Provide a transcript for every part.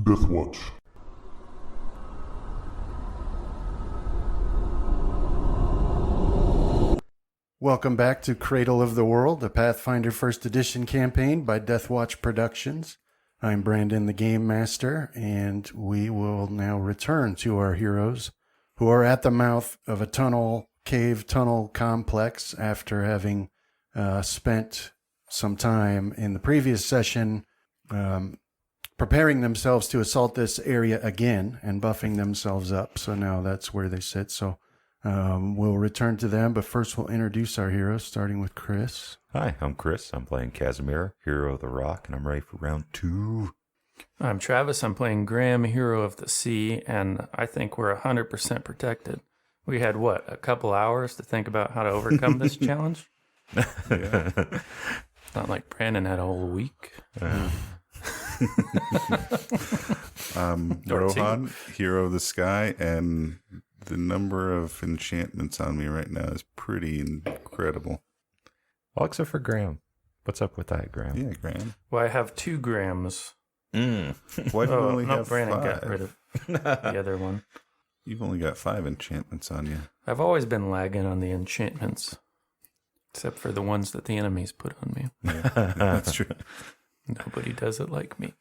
Death Watch. Welcome back to Cradle of the World, a Pathfinder First Edition campaign by Deathwatch Productions. I'm Brandon, the Game Master, and we will now return to our heroes who are at the mouth of a cave tunnel complex after having spent some time in the previous session preparing themselves to assault this area again and buffing themselves up. So now that's where they sit. So we'll return to them, but first we'll introduce our heroes, starting with Chris. Hi, I'm Chris. I'm playing Casimir, hero of the rock, and I'm ready for round 2. I'm Travis. I'm playing Graham, hero of the sea, and I think we're 100% protected. We had, a couple hours to think about how to overcome this challenge? Yeah. It's not like Brandon had a whole week. Rohan, hero of the sky, and the number of enchantments on me right now is pretty incredible. Well, except for Graham. What's up with that, Graham? Yeah, Graham. Well, I have 2 grams. Why do you only have Brandon 5? got rid of the other one. You've only got 5 enchantments on you. I've always been lagging on the enchantments, except for the ones that the enemies put on me. Yeah, that's true. Nobody does it like me.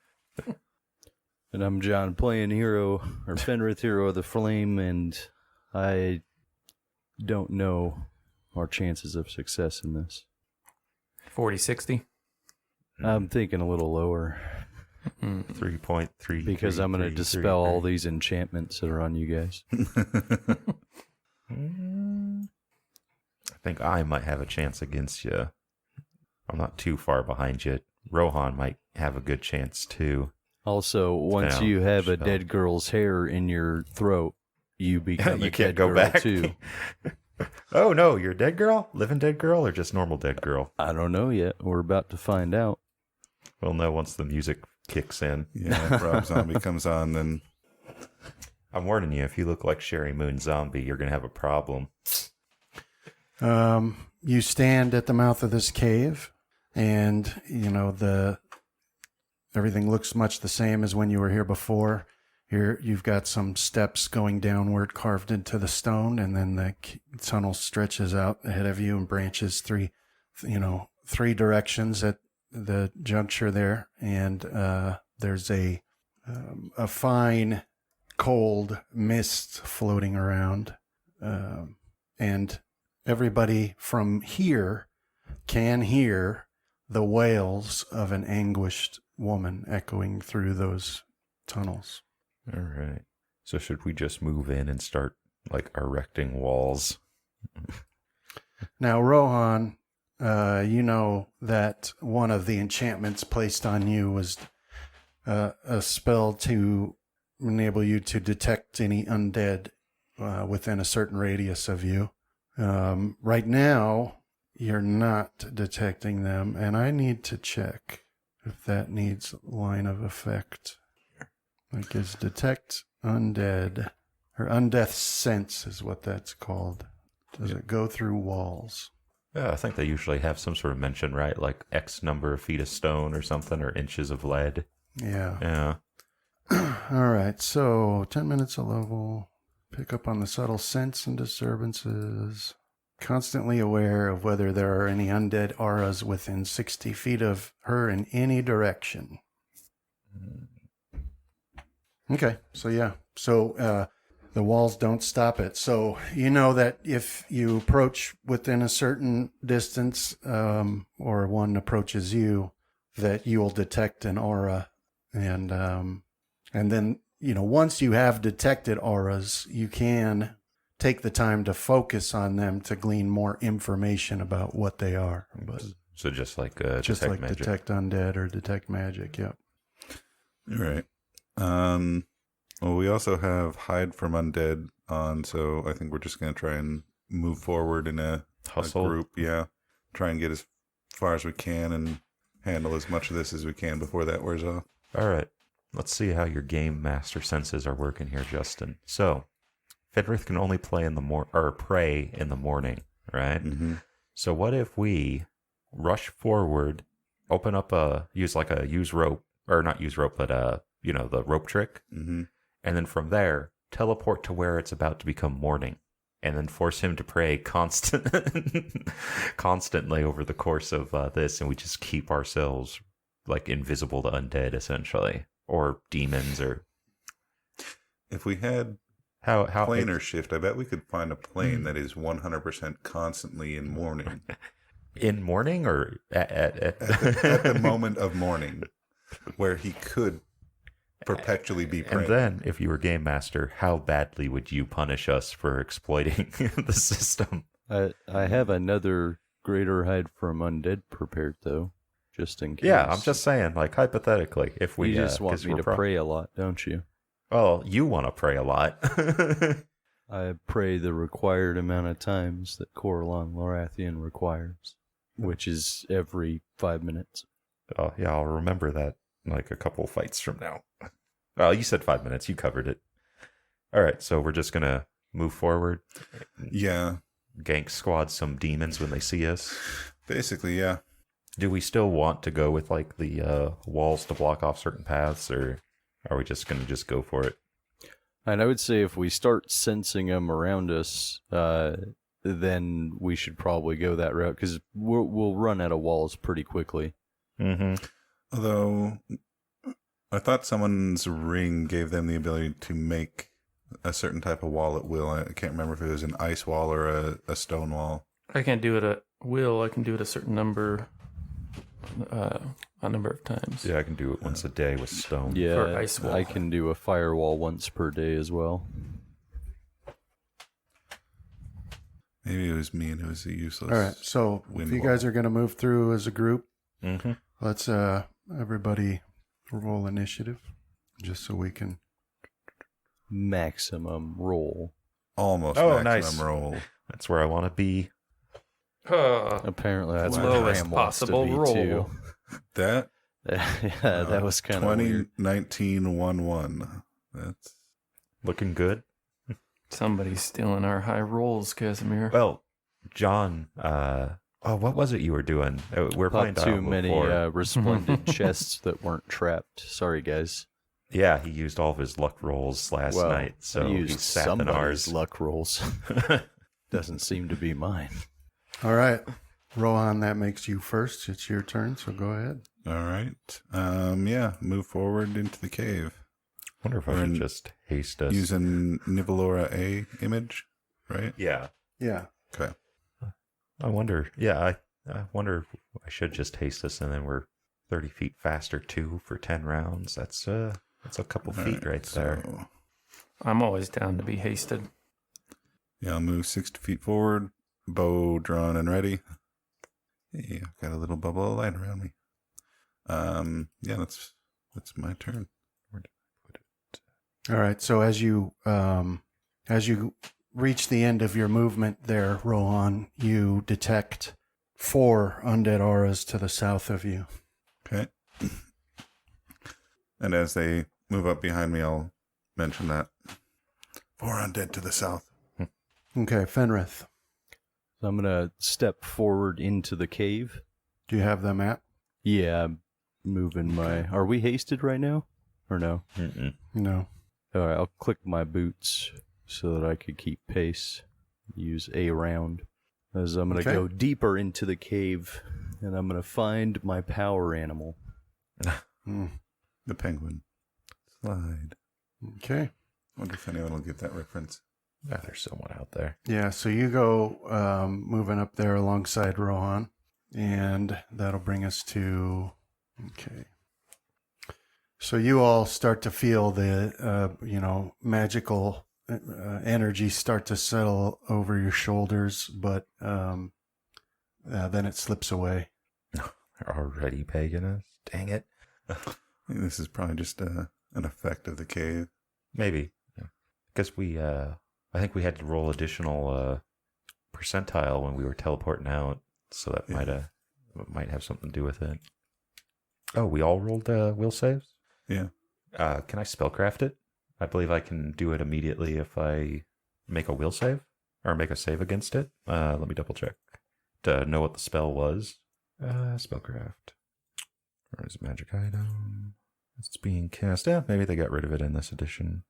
And I'm John, playing Fenrith, hero of the flame, and I don't know our chances of success in this. 40-60? I'm thinking a little lower. 3.3. Because I'm going to dispel all these enchantments that are on you guys. I think I might have a chance against you. I'm not too far behind you. Rohan might have a good chance, too. Also, once you have a dead girl's hair in your throat, you become you a can't dead go girl back. too. Oh, no, you're a dead girl? Living dead girl or just normal dead girl? I don't know yet. We're about to find out. We'll know once the music kicks in. Yeah, if Rob Zombie comes on, then... I'm warning you, if you look like Sherry Moon Zombie, you're going to have a problem. You stand at the mouth of this cave, and, everything looks much the same as when you were here before. Here, you've got some steps going downward carved into the stone, and then the tunnel stretches out ahead of you and branches three directions at the juncture there. And there's a fine, cold mist floating around. And everybody from here can hear the wails of an anguished woman echoing through those tunnels. All right. So should we just move in and start, erecting walls? Now, Rohan, you know that one of the enchantments placed on you was a spell to enable you to detect any undead within a certain radius of you. Right now, you're not detecting them, and I need to check if that needs line of effect. Is detect undead, or undeath sense is what that's called. Does it go through walls? Yeah, I think they usually have some sort of mention, right? Like X number of feet of stone or something, or inches of lead. Yeah. All right, so 10 minutes a level. Pick up on the subtle scents and disturbances. Constantly aware of whether there are any undead auras within 60 feet of her in any direction. Okay, so yeah. So the walls don't stop it. So you know that if you approach within a certain distance, or one approaches you, that you will detect an aura. And then, once you have detected auras, you can take the time to focus on them to glean more information about what they are. But so just like just detect like magic. detect undead or detect magic, yep. All right. Well, we also have hide from undead on, so I think we're just going to try and move forward in a group. Yeah. Try and get as far as we can and handle as much of this as we can before that wears off. All right. Let's see how your game master senses are working here, Justin. So, Fenrith can only pray in the morning, right? Mm-hmm. So what if we rush forward, open up use rope, or not use rope, but the rope trick. Mm-hmm. And then from there, teleport to where it's about to become morning. And then force him to pray constantly over the course of this. And we just keep ourselves like invisible to undead, essentially. Or demons, or... If we had how planar shift, I bet we could find a plane that is 100% constantly in mourning. In morning or at the moment of mourning, where he could perpetually be praying. And then, if you were game master, how badly would you punish us for exploiting the system? I have another greater hide from undead prepared though, just in case. Yeah, I'm just saying, like hypothetically, if we you just want 'cause me we're to pray a lot, don't you? Well, you want to pray a lot. I pray the required amount of times that Coralon Lorathian requires, which is every 5 minutes. Oh yeah, I'll remember that like a couple fights from now. Well, you said 5 minutes. You covered it. All right, so we're just gonna move forward. Yeah. Gank squad some demons when they see us. Basically, yeah. Do we still want to go with like the walls to block off certain paths, or are we just gonna go for it? And I would say if we start sensing them around us, then we should probably go that route because we'll run out of walls pretty quickly. Mm-hmm. Although I thought someone's ring gave them the ability to make a certain type of wall at will. I can't remember if it was an ice wall or a stone wall. I can't do it at will. I can do it a certain number, a number of times. Yeah, I can do it once a day with stone. Yeah, For ice wall. I can do a firewall once per day as well. Maybe it was me and it was a useless. All right. So if wind you wall. guys are going to move through as a group, Mm-hmm. let's everybody roll initiative, just so we can. Maximum roll. Almost Oh, maximum nice. roll. That's where I want to be. Apparently that's what Lowest Graham wants possible to be roll. too. That Yeah, that was kind of weird. 2019-1-1. That's Looking good. Somebody's stealing our high rolls, Casimir. Well, John, what was it you were doing? We're playing Not too Diablo many 4. resplendent chests that weren't trapped. Sorry, guys. Yeah, he used all of his luck rolls last Well, night, so I he used sat in somebody's ours. luck rolls. Doesn't seem to be mine. All right, Rohan, that makes you first. It's your turn, so go ahead. all right. Yeah, move forward into the cave. Wonder if I We're should in- just haste us. Using Nivalora A image, right? Yeah, Yeah. Okay. I wonder. Yeah, I wonder if I should just haste us, and then we're 30 feet faster too for 10 rounds. That's a couple All feet right there. so, I'm always down to be hasted. yeah, I'll move 60 feet forward. Bow drawn and ready. Hey, I've got a little bubble of light around me. Yeah, that's my turn. All right. So as you reach the end of your movement there, Rohan, you detect 4 undead auras to the south of you. Okay. And as they move up behind me, I'll mention that. 4 undead to the south. Okay, Fenrith, So I'm going to step forward into the cave. do you have the map? Yeah, I'm moving my... Are we hasted right now? Or no? Mm-mm. No. All right, I'll click my boots so that I could keep pace. Use A round. As I'm going to Okay. go deeper into the cave, and I'm going to find my power animal. Hmm. The penguin. Slide. Okay. Wonder if anyone will get that reference. Yeah, there's someone out there. Yeah, so you go moving up there alongside Rohan, and that'll bring us to... Okay. So you all start to feel the, magical energy start to settle over your shoulders, but then it slips away. They're already pegging us. Dang it. I think this is probably just an effect of the cave. Maybe. Because I think we had to roll additional percentile when we were teleporting out, so that might have something to do with it. Oh, we all rolled will saves? Yeah. Can I spellcraft it? I believe I can do it immediately if I make a will save, or make a save against it. Let me double check to know what the spell was. Spellcraft. Where's magic item? It's being cast. Yeah, maybe they got rid of it in this edition.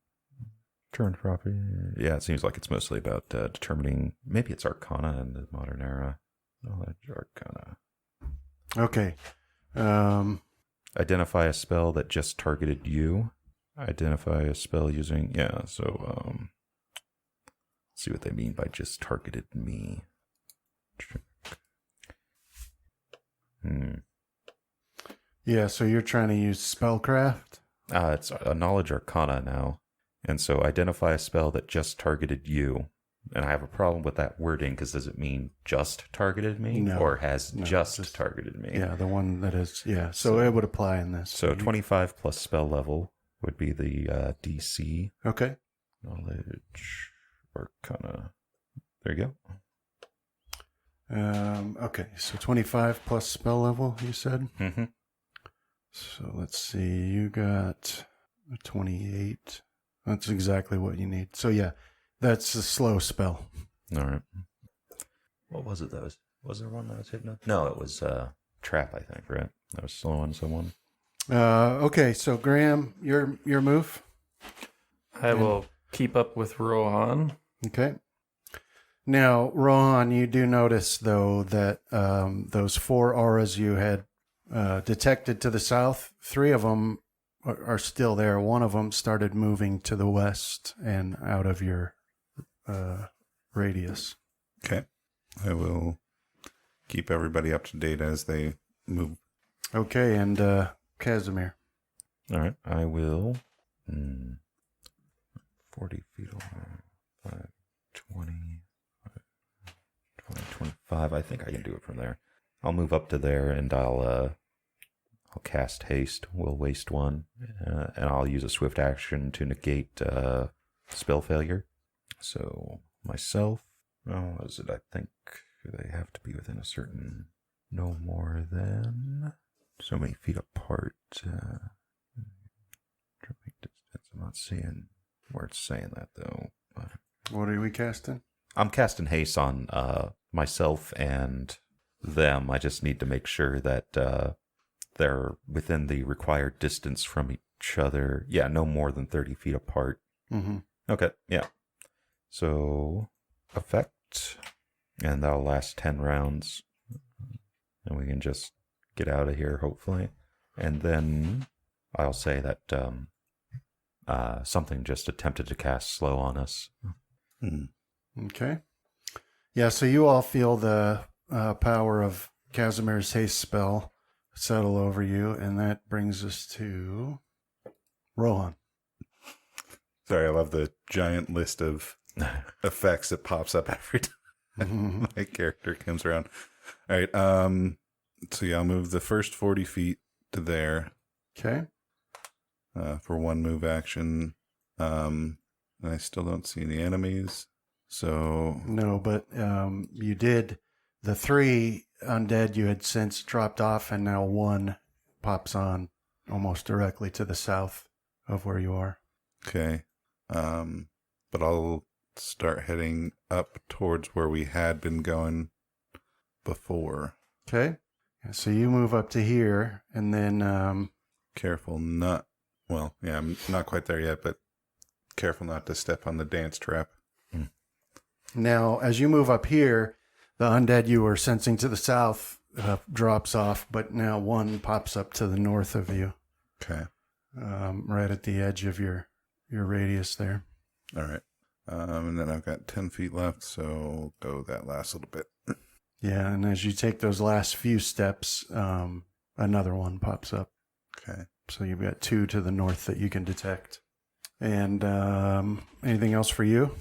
Turn property. Yeah, it seems like it's mostly about determining. Maybe it's Arcana in the modern era. Knowledge Arcana. Okay. Identify a spell that just targeted you. Identify a spell using. Yeah, so let's see what they mean by just targeted me. Yeah, so you're trying to use spellcraft? It's a knowledge arcana now. And so identify a spell that just targeted you. And I have a problem with that wording because does it mean just targeted me No, or has no, just targeted me? Yeah, the one that is, yeah. So it would apply in this. So 25 plus spell level would be the DC. Okay. Knowledge arcana. There you go. Okay, so 25 plus spell level, you said? Mm-hmm. So let's see, you got a 28. That's exactly what you need. So yeah, that's a slow spell. All right. What was it that was there one that was hidden? No, it was trap, I think, right? That was slow on someone. Okay, so Graham, your move. I will keep up with Rohan. Okay. Now, Rohan, you do notice, though, that those 4 auras you had detected to the south, 3 of them are still there. One of them started moving to the west and out of your radius. Okay. I will keep everybody up to date as they move. Okay, and Casimir. All right. I will. 40 feet over. 5, 20, 20, 25. I think I can do it from there. I'll move up to there and I'll cast haste. We'll waste 1. And I'll use a swift action to negate spell failure. So myself. Oh, is it? I think they have to be within a certain no more than so many feet apart. Distance. I'm not seeing where it's saying that though. What are we casting? I'm casting haste on myself and them. I just need to make sure that they're within the required distance from each other. Yeah, no more than 30 feet apart. Mm-hmm. Okay, yeah. So, effect, and that'll last 10 rounds. And we can just get out of here, hopefully. And then I'll say that something just attempted to cast slow on us. Okay. Yeah, so you all feel the power of Casimir's haste spell settle over you, and that brings us to Rohan. Sorry, I love the giant list of effects that pops up every time my character comes around. All right. So yeah, I'll move the first 40 feet to there. Okay. For 1 move action. And I still don't see any enemies. So No, but you did. The 3 undead you had since dropped off, and now 1 pops on almost directly to the south of where you are. okay. But I'll start heading up towards where we had been going before. Okay. So you move up to here, and then Careful not. Well, yeah, I'm not quite there yet, but careful not to step on the dance trap. now as you move up here, the undead you were sensing to the south drops off, but now 1 pops up to the north of you, Okay. right at the edge of your radius there. All right. And then I've got 10 feet left, so go that last little bit. Yeah, and as you take those last few steps, another 1 pops up. Okay. So you've got 2 to the north that you can detect. And anything else for you?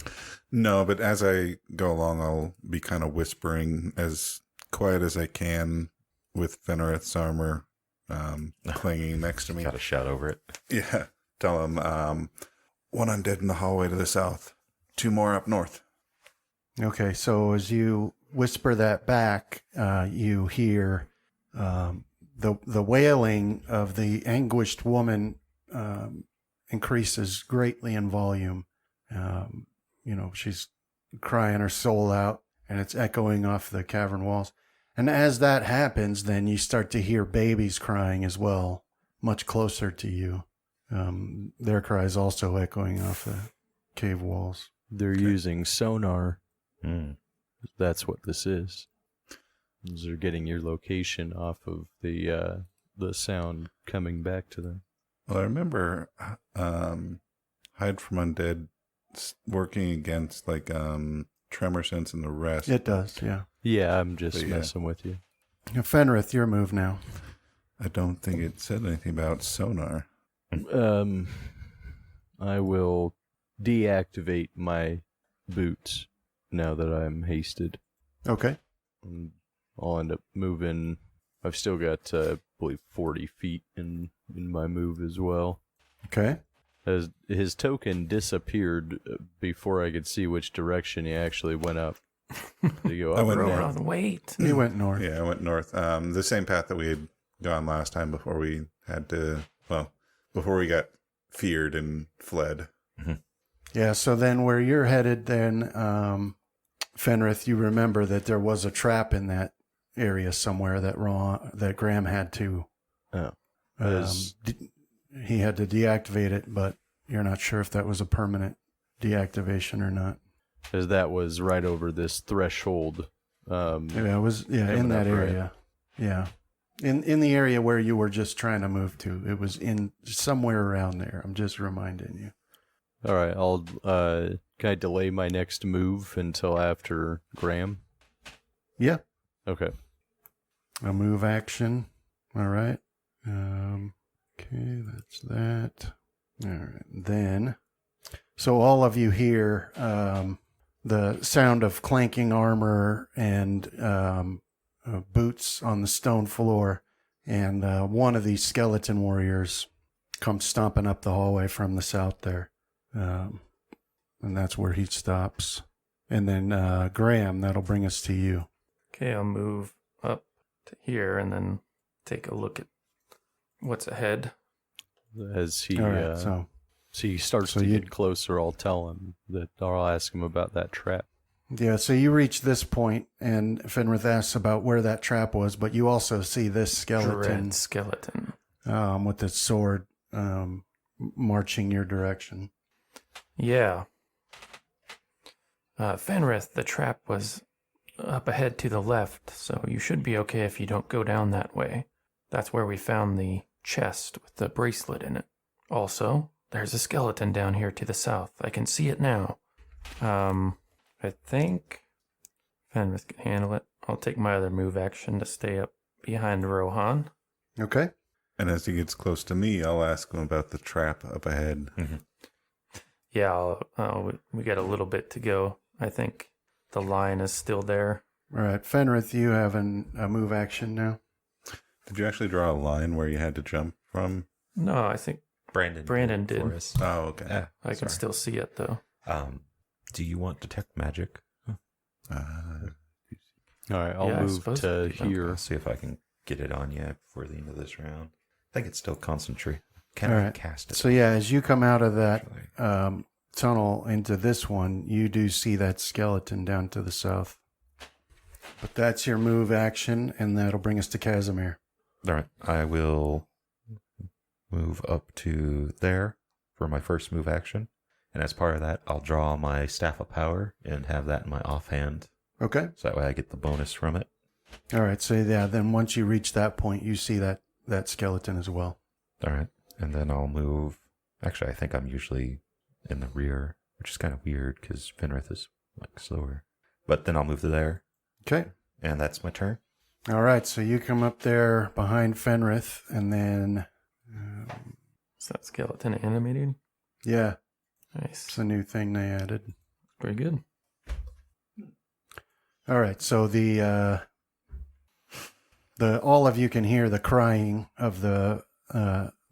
No, but as I go along, I'll be kind of whispering as quiet as I can with Fenrith's armor clinging next to me. Got to shout over it. Yeah. Tell him 1 undead in the hallway to the south, 2 more up north. Okay, so as you whisper that back, you hear the wailing of the anguished woman increases greatly in volume. She's crying her soul out, and it's echoing off the cavern walls. And as that happens, then you start to hear babies crying as well, much closer to you. Their cries also echoing off the cave walls. They're using sonar. Mm. That's what this is. They're getting your location off of the sound coming back to them. Well, I remember Hide from Undead working against like Tremor Sense and the rest. It does, yeah. Yeah, I'm just messing with you. Fenrith, your move now. I don't think it said anything about sonar. I will deactivate my boots now that I'm hasted. Okay. I'll end up moving. I've still got, I believe, 40 feet in my move as well. Okay. As his token disappeared before I could see which direction he actually went up. Did he go up? I went or down? north. Wait. He went north. Yeah, I went north. The same path that we had gone last time before we had to, before we got feared and fled. Yeah, so then where you're headed then, Fenrith, you remember that there was a trap in that area somewhere that Graham had to. Oh. He had to deactivate it, but you're not sure if that was a permanent deactivation or not. As that was right over this threshold. Yeah, it was in that up, right? area. Yeah. In the area where you were just trying to move to. It was in somewhere around there. I'm just reminding you. All right, I'll can I delay my next move until after Graham? Yeah. Okay. A move action. All right. Okay, that's that. All right. Then, so all of you hear the sound of clanking armor and boots on the stone floor, and one of these skeleton warriors comes stomping up the hallway from the south there. And that's where he stops. And then Graham, that'll bring us to you. Okay, I'll move up to here and then take a look at what's ahead. As he All right, so he starts so to you- get closer, I'll tell him that, or I'll ask him about that trap. yeah, so you reach this point, and Fenrith asks about where that trap was, but you also see this skeleton Dread skeleton. with its sword marching your direction. Yeah. Fenrith, the trap was up ahead to the left, so you should be okay if you don't go down that way. That's where we found the chest with the bracelet in it. Also, there's a skeleton down here to the south. I can see it now. I think Fenrith can handle it. I'll take my other move action to stay up behind Rohan. Okay. And as he gets close to me, I'll ask him about the trap up ahead. Yeah, we got a little bit to go. I think the line is still there. All right, Fenrith, you have a move action now. Did you actually draw a line where you had to jump from? No, I think Brandon did. For us. Oh, okay. Yeah, I can still see it, though. Do you want detect magic? All right, I'll Yeah, I move suppose to that'd be fun. here. I'll see if I can get it on you before the end of this round. I think it's still concentrate. Can All I right. cast it? So yeah, as you come out of that Actually? tunnel into this one, you do see that skeleton down to the south. But that's your move action, and that'll bring us to Casimir. All right. I will move up to there for my first move action. And as part of that, I'll draw my Staff of Power and have that in my offhand. Okay. So that way I get the bonus from it. All right. So yeah, then once you reach that point, you see that skeleton as well. All right. And then I'll move. Actually, I think I'm usually in the rear, which is kind of weird because Fenrith is like slower. But then I'll move to there. Okay. And that's my turn. All right. So you come up there behind Fenrith, and then Is that skeleton animated? yeah, Nice. it's a new thing they added. Very good. All right. So the all of you can hear the crying of the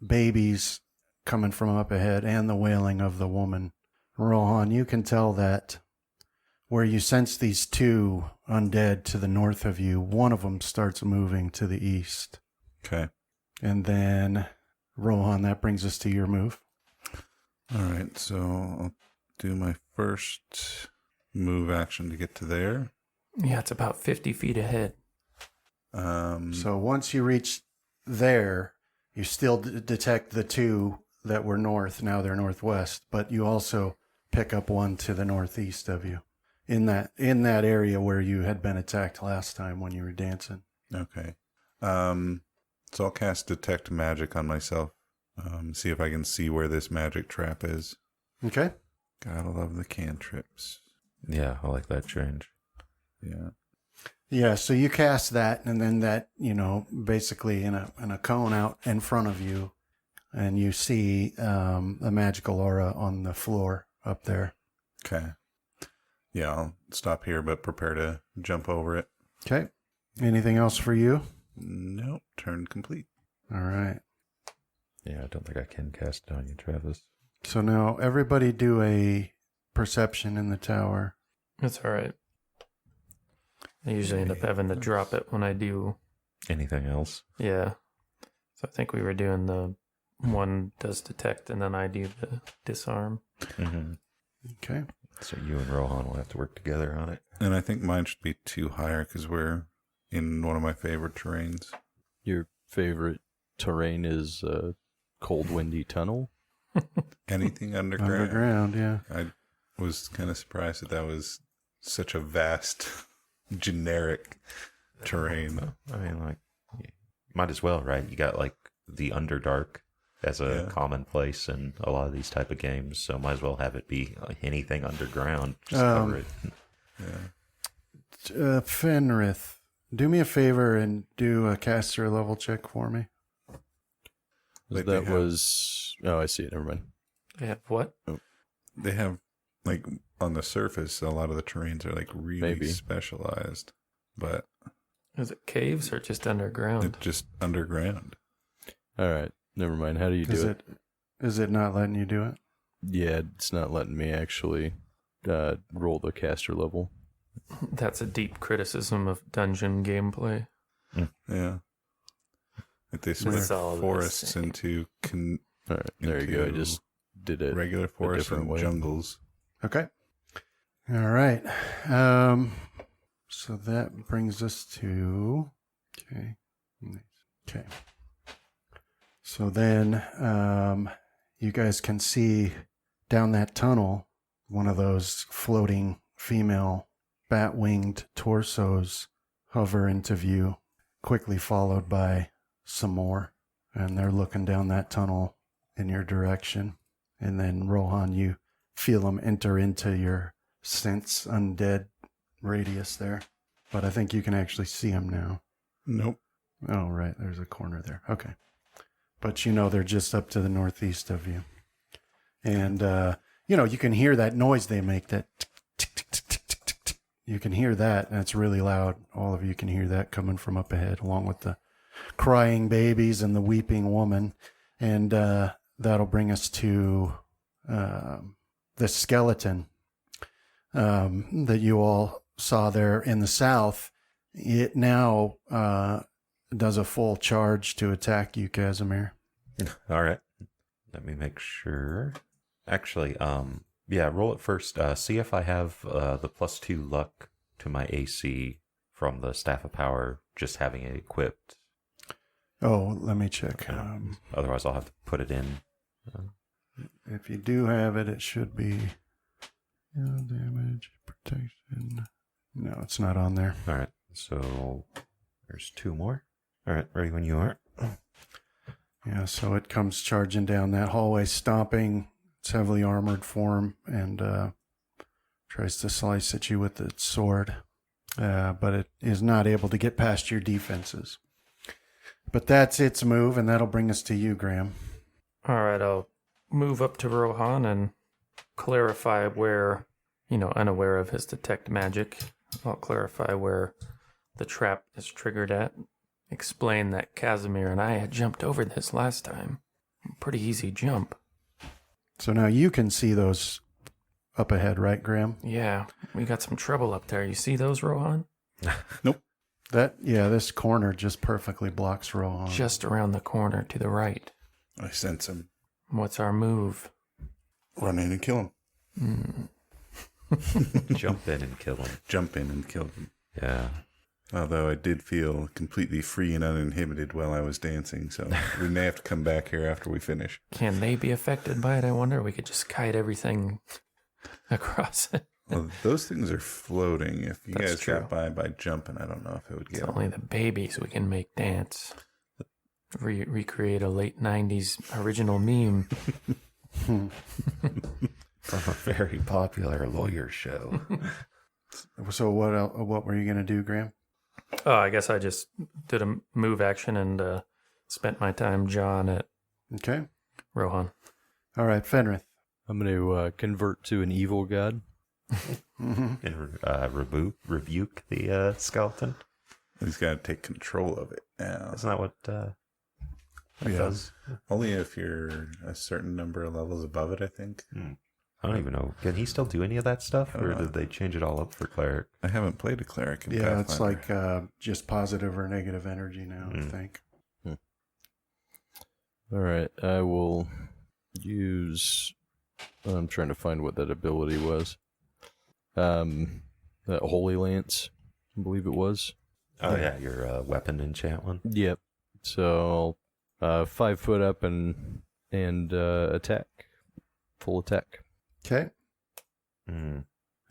babies coming from up ahead and the wailing of the woman. Rohan, you can tell that where you sense these two undead to the north of you, one of them starts moving to the east. Okay. And then, Rohan, that brings us to your move. All right. So I'll do my first move action to get to there. Yeah, it's about 50 feet ahead. So once you reach there, You still detect the two that were north. Now they're northwest, but you also pick up one to the northeast of you in that area where you had been attacked last time when you were dancing. Okay. So I'll cast Detect Magic on myself. See if I can see where this magic trap is. Okay. Gotta love the cantrips. Yeah, I like that change. Yeah. Yeah, so you cast that, and then that, basically in a cone out in front of you, and you see a magical aura on the floor up there. Okay. Yeah, I'll stop here, but prepare to jump over it. Okay. Anything else for you? Nope. Turn complete. All right. Yeah, I don't think I can cast it on you, Travis. So now everybody do a perception in the tower. That's all right. I usually end up having to drop it when I do. Anything else? Yeah. So I think we were doing the one does detect, and then I do the disarm. Mm-hmm. Okay. So you and Rohan will have to work together on it. And I think mine should be 2 higher because we're in one of my favorite terrains. Your favorite terrain is a cold, windy tunnel? Anything underground. Underground, yeah. I was kind of surprised that was such a vast, generic terrain. I mean, like, might as well, right? You got, like, the Underdark as a common place in a lot of these type of games, so might as well have it be anything underground. Just cover it. Yeah. Fenrith, do me a favor and do a caster level check for me. Like That was... Oh, I see it. Never mind. I have what? They have, like, on the surface, a lot of the terrains are, like, really Maybe. specialized. But Is it caves or just underground? it's just underground. All right. Never mind. How do you do it? Is it not letting you do it? Yeah, it's not letting me actually roll the caster level. That's a deep criticism of dungeon gameplay. Yeah. Like they split It's all the forests same. into All right. There you go. I into just did it. regular forests different and way. jungles. Okay. All right. So that brings us to... Okay. So then you guys can see down that tunnel one of those floating female bat-winged torsos hover into view, quickly followed by some more. And they're looking down that tunnel in your direction. And then, Rohan, you feel them enter into your sense undead radius there. But I think you can actually see them now. Nope. Oh, right. There's a corner there. Okay. But they're just up to the northeast of you. And, you can hear that noise they make, that tick, tick, tick, tick, tick, tick, tick. You can hear that, and it's really loud. All of you can hear that coming from up ahead, along with the crying babies and the weeping woman. And that'll bring us to the skeleton that you all saw there in the south. It now does a full charge to attack you, Casimir. All right. Let me make sure. Actually, roll it first. See if I have the +2 luck to my AC from the Staff of Power, just having it equipped. Oh, let me check. Otherwise, I'll have to put it in. If you do have it, it should be damage, protection. No, it's not on there. All right. So there's 2 more. All right. Ready when you are. Yeah, so it comes charging down that hallway, stomping its heavily armored form, and tries to slice at you with its sword. But it is not able to get past your defenses. But that's its move, and that'll bring us to you, Graham. All right, I'll move up to Rohan and clarify where, unaware of his detect magic, I'll clarify where the trap is triggered at. Explain that Casimir and I had jumped over this last time. Pretty easy jump. So now you can see those up ahead, right, Graham? Yeah, we got some trouble up there. You see those, Rohan? Nope. This corner just perfectly blocks Rohan. Just around the corner to the right. I sense him. What's our move? Run in and kill him. Jump in and kill him. Jump in and kill him. Yeah. Although I did feel completely free and uninhibited while I was dancing, so we may have to come back here after we finish. Can they be affected by it, I wonder? We could just kite everything across it. Well, those things are floating. If you That's guys true. got by jumping, I don't know if it would It's get only the babies we can make dance. Recreate a late 90s original meme. From a very popular lawyer show. So what were you going to do, Graham? Oh, I guess I just did a move action and spent my time John at Okay. Rohan. All right, Fenrith. I'm going to convert to an evil god. And rebuke the skeleton. He's got to take control of it now. Isn't that what it does? Only if you're a certain number of levels above it, I think. I don't even know. Can he still do any of that stuff, or did they change it all up for cleric? I haven't played a cleric in Yeah, it's Pathfinder. like just positive or negative energy now, I think. All right, I will use... I'm trying to find what that ability was. That Holy Lance, I believe it was. Oh yeah, your weapon enchant one. Yep. So, 5 foot up and attack. Full attack. Okay. There's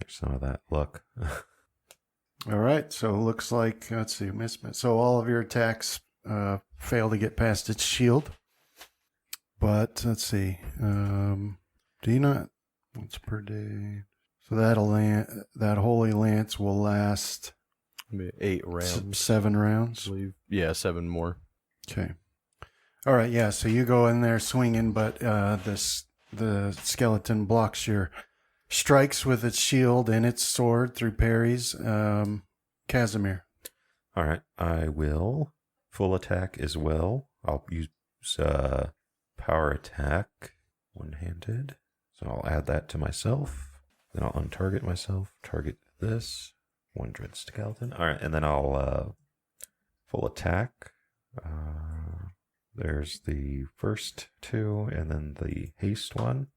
some of that luck. All right. So it looks like, let's see, miss. So all of your attacks fail to get past its shield. But let's see. Do you not? Once per day. So that Holy Lance will last Maybe 8 rounds. 7 I rounds. believe. Yeah, 7 more. Okay. All right. Yeah. So you go in there swinging, but the skeleton blocks your strikes with its shield and its sword through parries. Casimir. All right, I will full attack as well. I'll use power attack one-handed. So I'll add that to myself. Then I'll untarget myself. Target this one dread skeleton. All right, and then I'll full attack. There's the first 2, and then the haste one.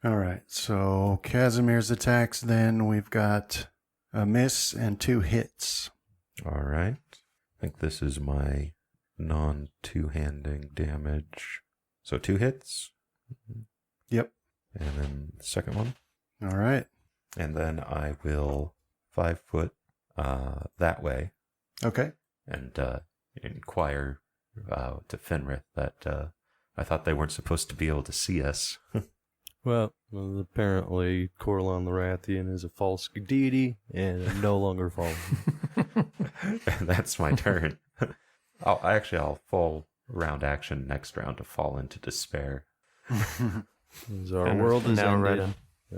All right. So Casimir's attacks. Then we've got a miss and 2 hits. All right. I think this is my non-two-handing damage. So 2 hits. Yep. And then the second one. All right. And then I will 5 foot that way Okay. and inquire to Fenrith that I thought they weren't supposed to be able to see us. Well, apparently Corlon the Rathian is a false deity and no longer fallen. And that's my turn. I'll fall round action next round to fall into despair. As our And world is now ended, right in.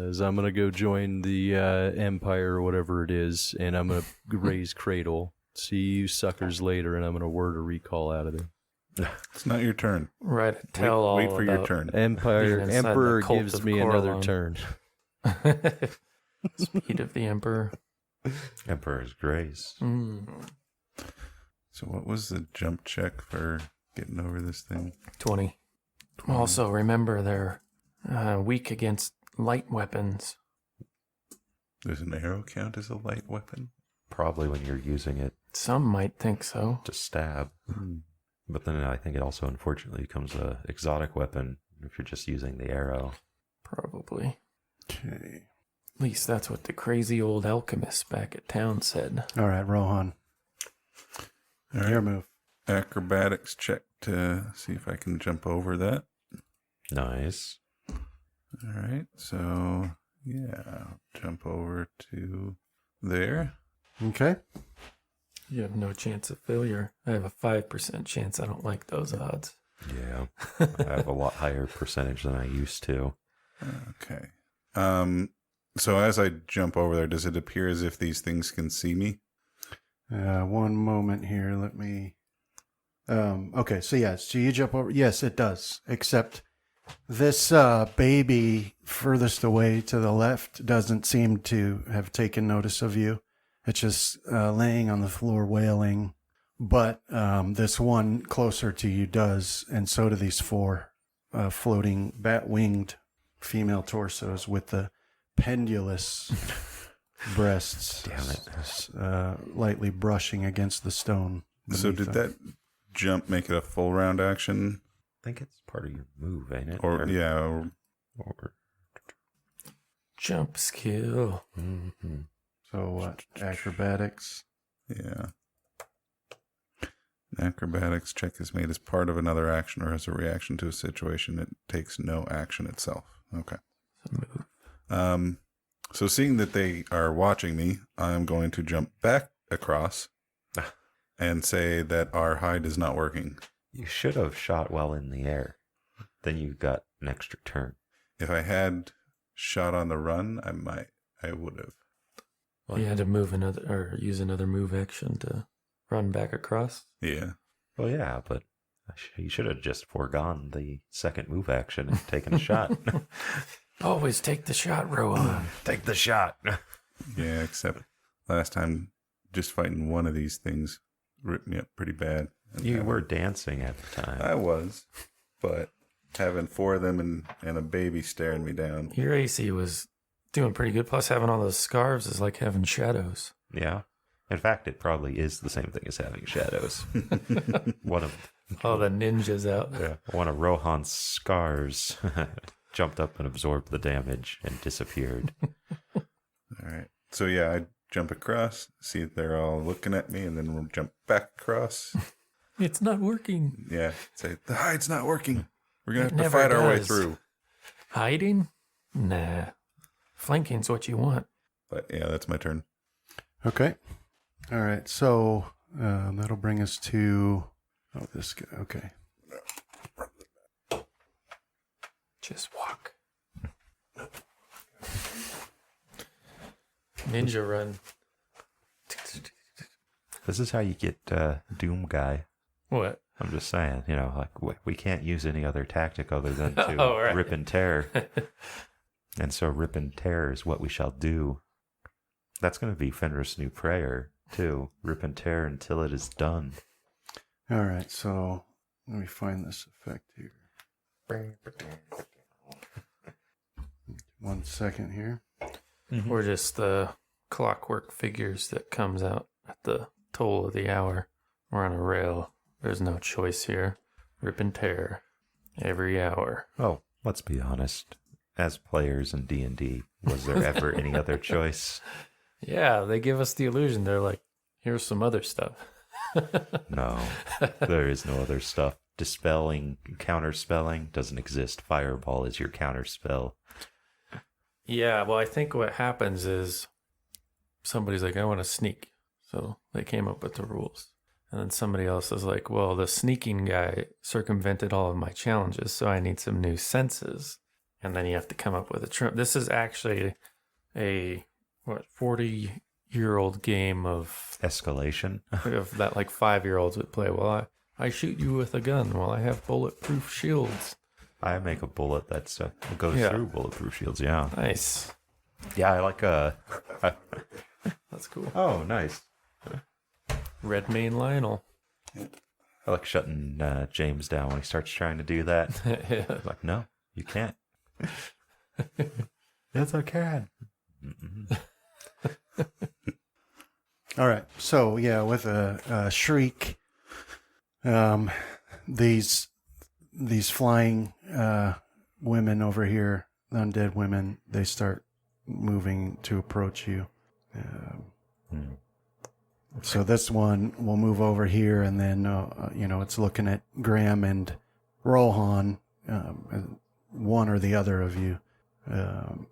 as I'm going to go join the Empire or whatever it is, and I'm going to raise Cradle. See you suckers later, and I'm going to word a recall out of there. It's not your turn. Right. Tell all Wait for your about turn. Empire Being inside the Emperor cult gives of me another Corlon. turn. Speed of the Emperor. Emperor's Grace. So what was the jump check for getting over this thing? 20. Also, remember they're weak against light weapons. Does an arrow count as a light weapon? Probably when you're using it Some might think so. to stab. But then I think it also unfortunately becomes a exotic weapon if you're just using the arrow. Probably. Okay. At least that's what the crazy old alchemist back at town said. All right, Rohan. All right. Your move. Acrobatics check to see if I can jump over that. Nice. All right. So, yeah, I'll jump over to there. Okay. You have no chance of failure. I have a 5% chance. I don't like those odds. Yeah. I have a lot higher percentage than I used to. Okay. So as I jump over there, does it appear as if these things can see me? One moment here. Let me. Okay. So yes. So you jump over. Yes, it does. Except this baby furthest away to the left doesn't seem to have taken notice of you. It's just laying on the floor wailing. But this one closer to you does, and so do these 4 floating bat-winged female torsos with the pendulous breasts, Damn it. lightly brushing against the stone. So beneath did them. that jump make it a full round action? I think it's part of your move, ain't it? Or Or, Jump skill. mm-hmm. So what? Acrobatics. yeah. An acrobatics check is made as part of another action or as a reaction to a situation. It takes no action itself. Okay. So seeing that they are watching me, I'm going to jump back across and say that our hide is not working. You should have shot while in the air. Then you got an extra turn. If I had shot on the run, I would have. You had to move use another move action to run back across. Yeah. Well, yeah, but you should have just foregone the second move action and taken a shot. Always take the shot, Rohan. Take the shot. Yeah, except last time just fighting one of these things ripped me up pretty bad. And You were dancing at the time. I was, but having four of them and a baby staring me down. Your AC was doing pretty good. Plus, having all those scarves is like having shadows. Yeah. In fact, it probably is the same thing as having shadows. One of All the ninjas out. one of Rohan's scars jumped up and absorbed the damage and disappeared. All right. So yeah, I jump across, see that they're all looking at me, and then we'll jump back across. It's not working. Yeah. Say, the hide's not working. We're going It to have to never fight our way does. through. Hiding? Nah. Flanking's what you want. But yeah, that's my turn. Okay. All right. So that'll bring us to this guy. Okay. Just walk. Ninja run. This is how you get Doom Guy. What? I'm just saying, like we can't use any other tactic other than to Oh, right. rip and tear. And so rip and tear is what we shall do. That's going to be Fenris' new prayer, too. Rip and tear until it is done. All right. So let me find this effect here. 1 second here. Or just the clockwork figures that comes out at the toll of the hour. We're on a rail. There's no choice here. Rip and tear. Every hour. Oh, let's be honest. As players in D&D, was there ever any other choice? Yeah, they give us the illusion. They're like, here's some other stuff. No, there is no other stuff. Dispelling, counterspelling doesn't exist. Fireball is your counterspell. Yeah, well, I think what happens is somebody's like, I want to sneak. So they came up with the rules. And then somebody else is like, well, the sneaking guy circumvented all of my challenges, so I need some new senses. And then you have to come up with a trim. This is actually a 40-year-old game of Escalation. that like 5-year-olds would play. Well, I shoot you with a gun while I have bulletproof shields. I make a bullet that goes Yeah. through bulletproof shields, yeah. Nice. Yeah, I like That's cool. Oh, nice. Red Mane Lionel. I like shutting James down when he starts trying to do that. Yeah. I'm like, no, you can't. Yes, I can. All right. So yeah, with a shriek, these flying women over here, undead women, they start moving to approach you. So this one will move over here, and then it's looking at Graham and Rohan, one or the other of you,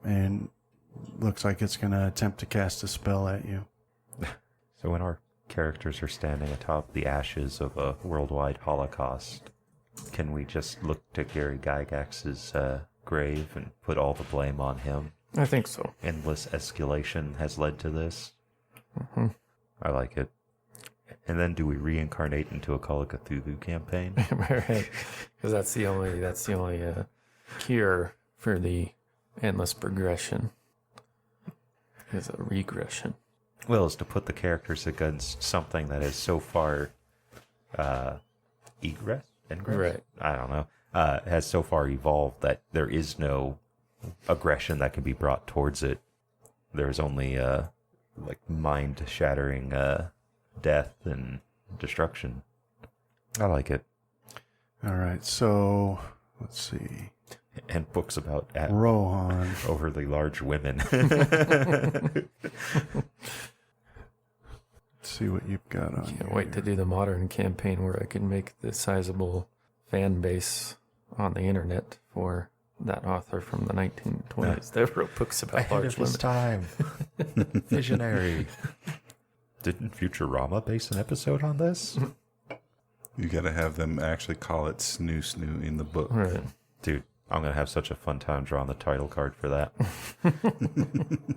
and looks like it's going to attempt to cast a spell at you. So when our characters are standing atop the ashes of a worldwide holocaust, can we just look to Gary Gygax's grave and put all the blame on him? I think so. Endless escalation has led to this. Mm-hmm. I like it. And then do we reincarnate into a Call of Cthulhu campaign? Right, because that's the only cure for the endless progression is a regression. Well, is to put the characters against something that is so far ingress? Right. I don't know. Has so far evolved that there is no aggression that can be brought towards it. There's only like mind-shattering death and destruction. I like it. All right, so let's see. And books about Rohan. overly large women. Let's see what you've got on. Can't wait to do the modern campaign where I can make the sizable fan base on the internet for that author from the 1920s that wrote books about Ahead large of his women. time. Visionary. Didn't Futurama base an episode on this? You got to have them actually call it Snoo Snoo in the book. Right. Dude, I'm going to have such a fun time drawing the title card for that.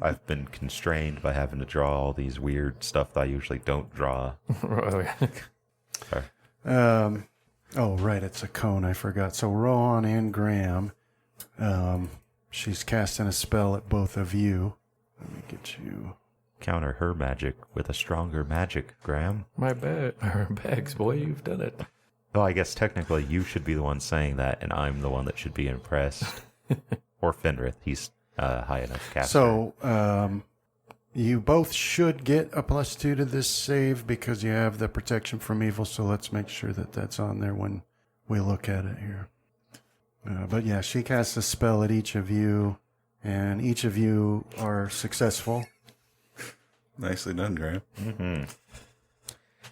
I've been constrained by having to draw all these weird stuff that I usually don't draw. Oh, right, it's a cone. I forgot. So Rohan and Graham, she's casting a spell at both of you. Let me get you. Counter her magic with a stronger magic, Graham. My bags, boy, you've done it. Though I guess technically you should be the one saying that, and I'm the one that should be impressed. Or Fenrith, he's high enough caster. So, you both should get a +2 to this save because you have the protection from evil. So let's make sure that that's on there when we look at it here. But yeah, she casts a spell at each of you, and each of you are successful. Nicely done, Graham. Mm-hmm.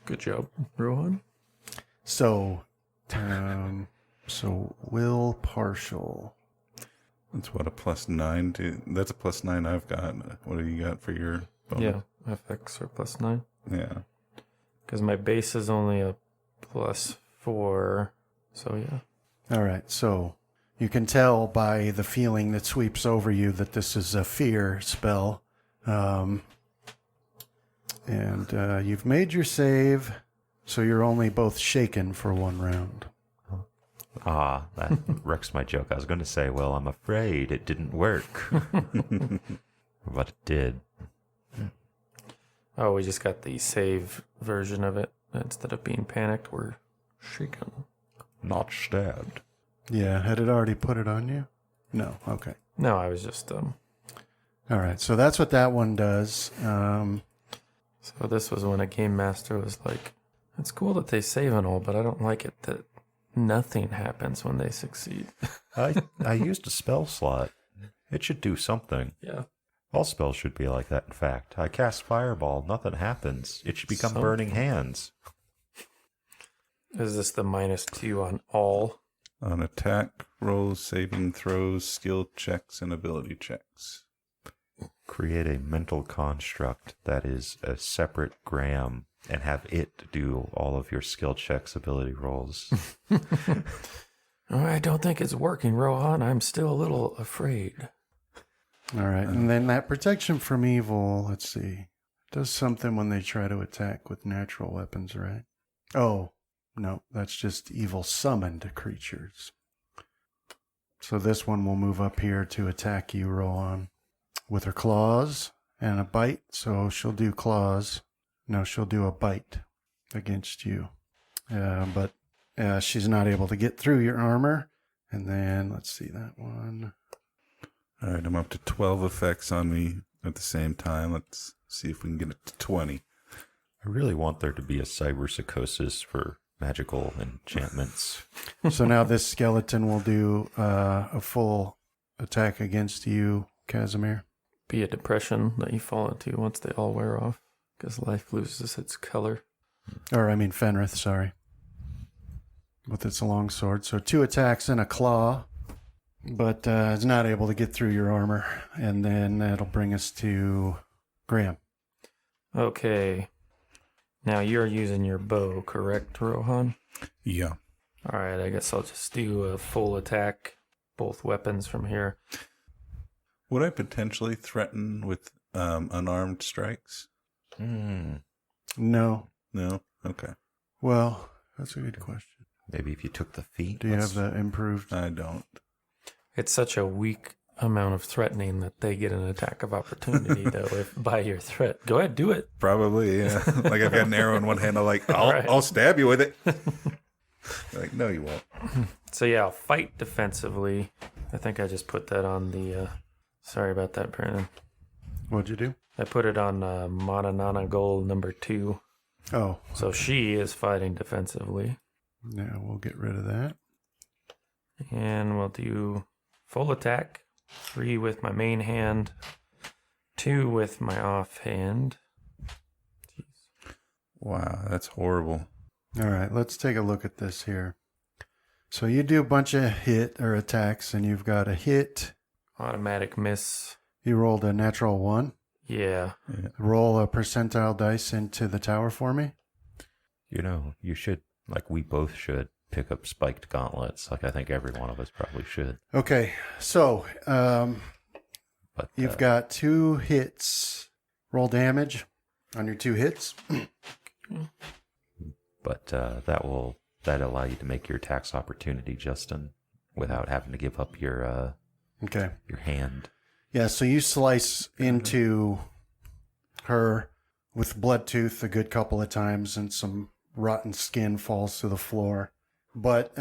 Good job, Rohan. So, will partial. That's what, a +9 to... That's a +9 I've got. What do you got for your bonus? Yeah, FX or +9. Yeah. Because my base is only a +4, so yeah. All right, so you can tell by the feeling that sweeps over you that this is a fear spell. And you've made your save, so you're only both shaken for 1 round. Ah, that wrecks my joke. I was going to say, well, I'm afraid it didn't work. But it did. Oh, we just got the save version of it. Instead of being panicked, we're shaken. Not stabbed. Yeah, had it already put it on you? No, okay. No, I was just, All right, so that's what that one does. So this was when a game master was like, it's cool that they save and all, but I don't like it that nothing happens when they succeed. I used a spell slot. It should do something. Yeah. All spells should be like that, in fact. I cast Fireball, nothing happens. It should become Burning Hands. Is this the -2 on all? On attack rolls, saving throws, skill checks, and ability checks. Create a mental construct that is a separate Graham and have it do all of your skill checks, ability rolls. I don't think it's working, Rohan. I'm still a little afraid. All right, and then that protection from evil, let's see, does something when they try to attack with natural weapons, right? Oh, no, that's just evil summoned creatures. So this one will move up here to attack you, Rohan, with her claws and a bite. So she'll do claws. No, she'll do a bite against you. But she's not able to get through your armor. And then, let's see that one. All right, I'm up to 12 effects on me at the same time. Let's see if we can get it to 20. I really want there to be a cyberpsychosis for magical enchantments. So now this skeleton will do a full attack against you, Casimir. Be a depression that you fall into once they all wear off, because life loses its color. Or, I mean, Fenrith, sorry. With its long sword. So 2 attacks and a claw, but it's not able to get through your armor. And then that'll bring us to Graham. Okay. Now you're using your bow, correct, Rohan? Yeah. All right, I guess I'll just do a full attack, both weapons from here. Would I potentially threaten with unarmed strikes? No. No? Okay. Well, that's a good question. Maybe if you took the feet. Do you have the improved? I don't. It's such a weak amount of threatening that they get an attack of opportunity, though, if by your threat. Go ahead, do it. Probably, yeah. Like I've got an arrow in one hand. I'm like, Right. I'll stab you with it. Like, no, you won't. So yeah, I'll fight defensively. I think I just put that on the... Sorry about that, Brandon. What'd you do? I put it on Mananana goal number 2. Oh. So she is fighting defensively. Yeah, we'll get rid of that. And we'll do full attack. 3 with my main hand. 2 with my off hand. Wow, that's horrible. All right, let's take a look at this here. So you do a bunch of hit or attacks, and you've got a hit. Automatic miss. You rolled a natural 1. Yeah. Roll a percentile dice into the tower for me. You should, like we both should, pick up spiked gauntlets. Like I think every one of us probably should. Okay, so But you've got 2 hits. Roll damage on your 2 hits. But that allow you to make your tax opportunity, Justin, without having to give up your your hand. Yeah, so you slice into her with blood tooth a good couple of times, and some rotten skin falls to the floor. But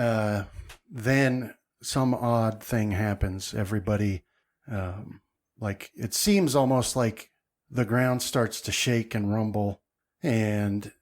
then some odd thing happens. Everybody, like, it seems almost like the ground starts to shake and rumble, and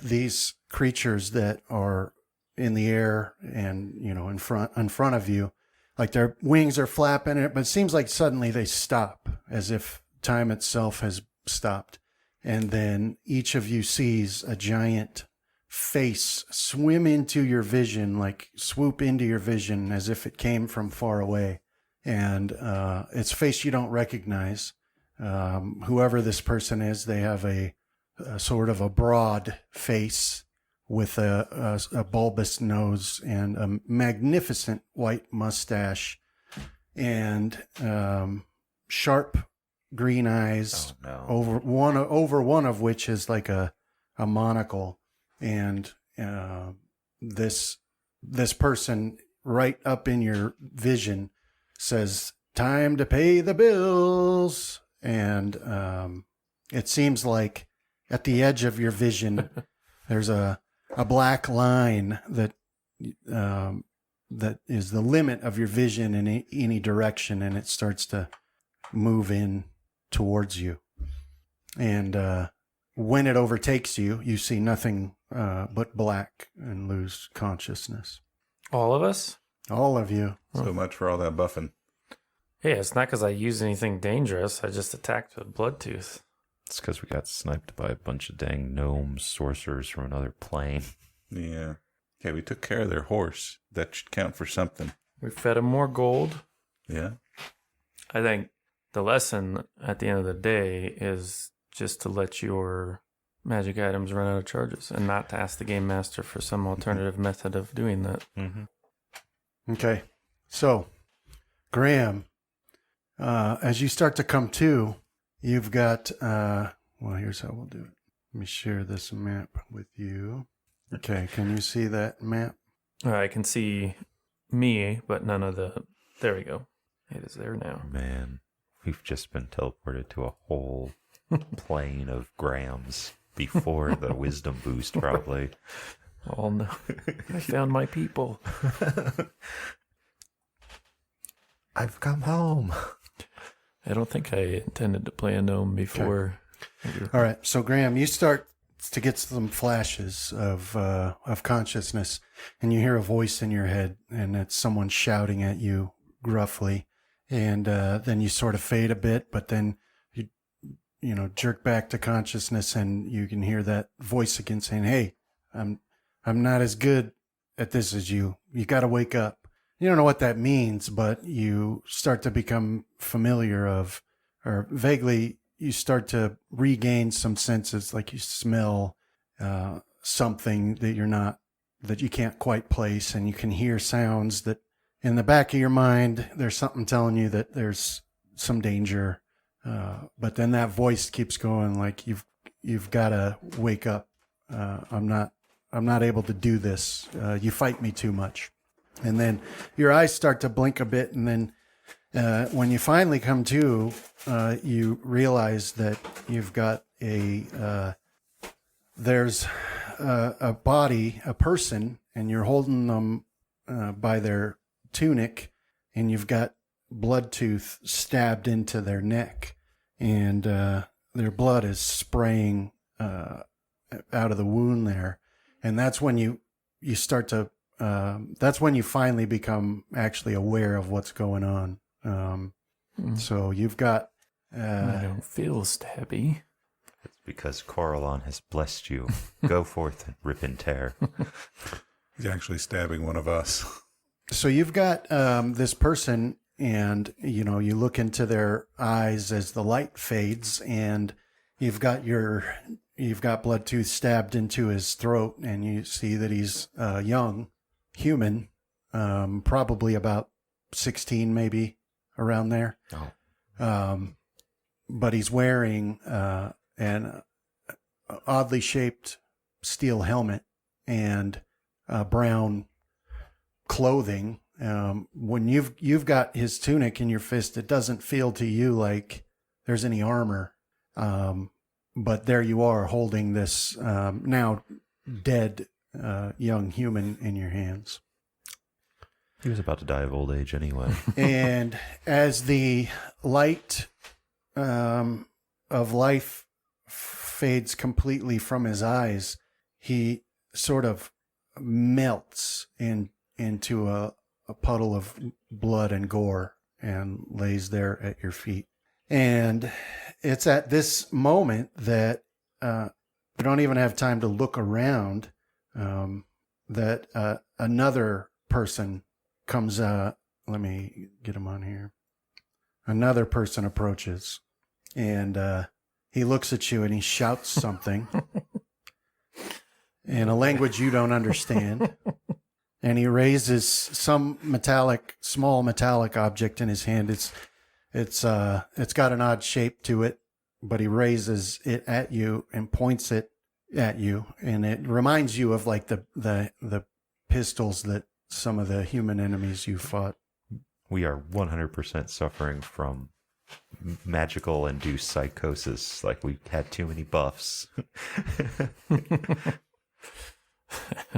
these creatures that are in the air and, in front of you, like their wings are flapping, but it seems like suddenly they stop, as if time itself has stopped. And then each of you sees a giant face swim into your vision, like swoop into your vision as if it came from far away. And it's a face you don't recognize. Whoever this person is, they have a sort of a broad face with a bulbous nose and a magnificent white mustache and sharp green eyes. Oh, no. over one of which is like a monocle. And this person right up in your vision says, "Time to pay the bills." And it seems like at the edge of your vision, there's a black line that is the limit of your vision in any direction, and it starts to move in towards you. And when it overtakes you, you see nothing but black and lose consciousness. All of us? All of you. So much for all that buffing. Yeah, it's not because I used anything dangerous. I just attacked with blood tooth. It's because we got sniped by a bunch of dang gnomes, sorcerers from another plane. Yeah. Okay, we took care of their horse. That should count for something. We fed him more gold. Yeah. I think the lesson at the end of the day is just to let your magic items run out of charges and not to ask the game master for some alternative method of doing that. Mm-hmm. Okay. So, Graham, as you start to come to, you've got, well, here's how we'll do it. Let me share this map with you. Okay, can you see that map? I can see me, but none of the... There we go. It is there now. Man, we've just been teleported to a whole plane of grams before the wisdom boost, probably. Oh, no. I found my people. I've come home. I don't think I intended to play a gnome before. Okay. All right, so Graham, you start to get some flashes of consciousness, and you hear a voice in your head, and it's someone shouting at you gruffly, and then you sort of fade a bit, but then you jerk back to consciousness, and you can hear that voice again saying, "Hey, I'm not as good at this as you. You got to wake up." You don't know what that means, but you start to become familiar of, or vaguely, you start to regain some senses, like you smell something that you can't quite place, and you can hear sounds that in the back of your mind, there's something telling you that there's some danger. But then that voice keeps going, like you've got to wake up. I'm not able to do this. You fight me too much. And then your eyes start to blink a bit, and then when you finally come to, you realize that you've got there's a body, a person, and you're holding them by their tunic, and you've got blood tooth stabbed into their neck, and their blood is spraying out of the wound there. And that's when you start to, that's when you finally become actually aware of what's going on. So you've got... I don't feel stabby. It's because Coralon has blessed you. Go forth and rip and tear. He's actually stabbing one of us. So you've got this person, and you look into their eyes as the light fades, and you've got Bloodtooth stabbed into his throat, and you see that he's a young human, probably about 16, maybe around there. Oh. But he's wearing an oddly shaped steel helmet and brown clothing. When you've got his tunic in your fist, it doesn't feel to you like there's any armor. But there you are holding this now dead young human in your hands. He was about to die of old age anyway. And as the light of life fades completely from his eyes, he sort of melts into a puddle of blood and gore and lays there at your feet. And it's at this moment that you don't even have time to look around, that another person comes. Let me get him on here. Another person approaches, and he looks at you and he shouts something in a language you don't understand. And he raises some small metallic object in his hand. It's got an odd shape to it, but he raises it at you and points it at you, and it reminds you of like the pistols that some of the human enemies you fought. We are 100% suffering from magical induced psychosis. Like we had too many buffs.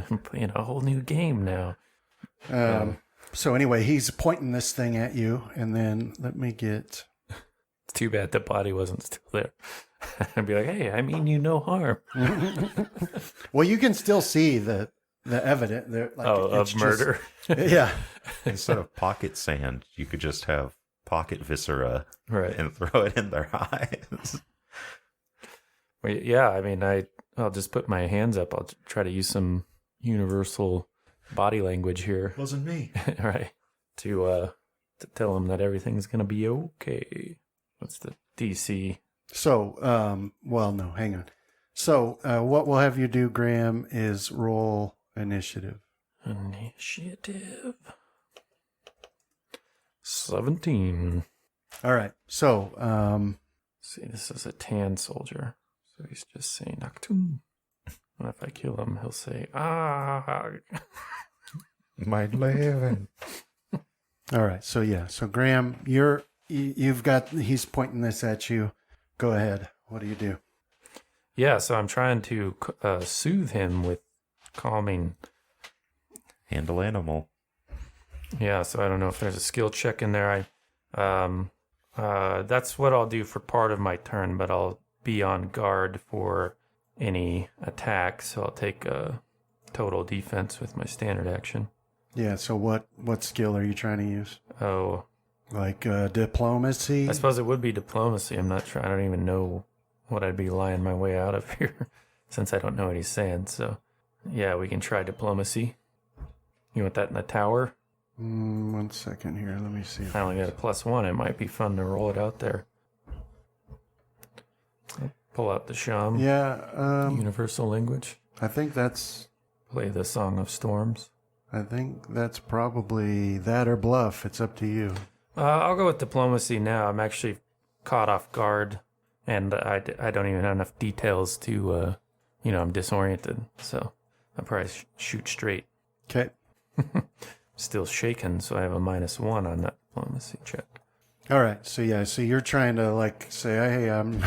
I'm playing a whole new game now. So anyway, he's pointing this thing at you, and then let me get... It's too bad the body wasn't still there. I'd be like, hey, I mean you no harm. Well, you can still see the evidence. Like, of murder. Yeah. Instead of pocket sand, you could just have pocket viscera Right. and throw it in their eyes. Well, yeah, I mean, I'll just put my hands up. I'll try to use some universal body language here. Wasn't me. Right. To tell him that everything's going to be okay. What's the DC? So, well, no, hang on. So, what we'll have you do, Graham, is roll initiative. Initiative. 17. All right. So, See, this is a tan soldier. So he's just saying, Noctum. And if I kill him, he'll say, ah. My living. all right. So, yeah. So, Graham, he's pointing this at you. Go ahead. What do you do? Yeah, so I'm trying to soothe him with calming. Handle animal. Yeah, so I don't know if there's a skill check in there. That's what I'll do for part of my turn, but I'll be on guard for any attack, so I'll take a total defense with my standard action. Yeah. So, what skill are you trying to use? Oh, Like diplomacy? I suppose it would be diplomacy. I'm not sure. I don't even know what I'd be lying my way out of here since I don't know what he's saying. So, yeah, we can try diplomacy. You want that in the tower? 1 second here. Let me see. I only got a +1. It might be fun to roll it out there. Pull out the sham. Yeah. Universal language. I think that's Play the Song of Storms. probably that or bluff. It's up to you. I'll go with diplomacy now. I'm actually caught off guard, and I don't even have enough details to, I'm disoriented. So I'll probably shoot straight. Okay. Still shaken, so I have a -1 on that diplomacy check. All right. So yeah. So you're trying to like say, hey, I'm,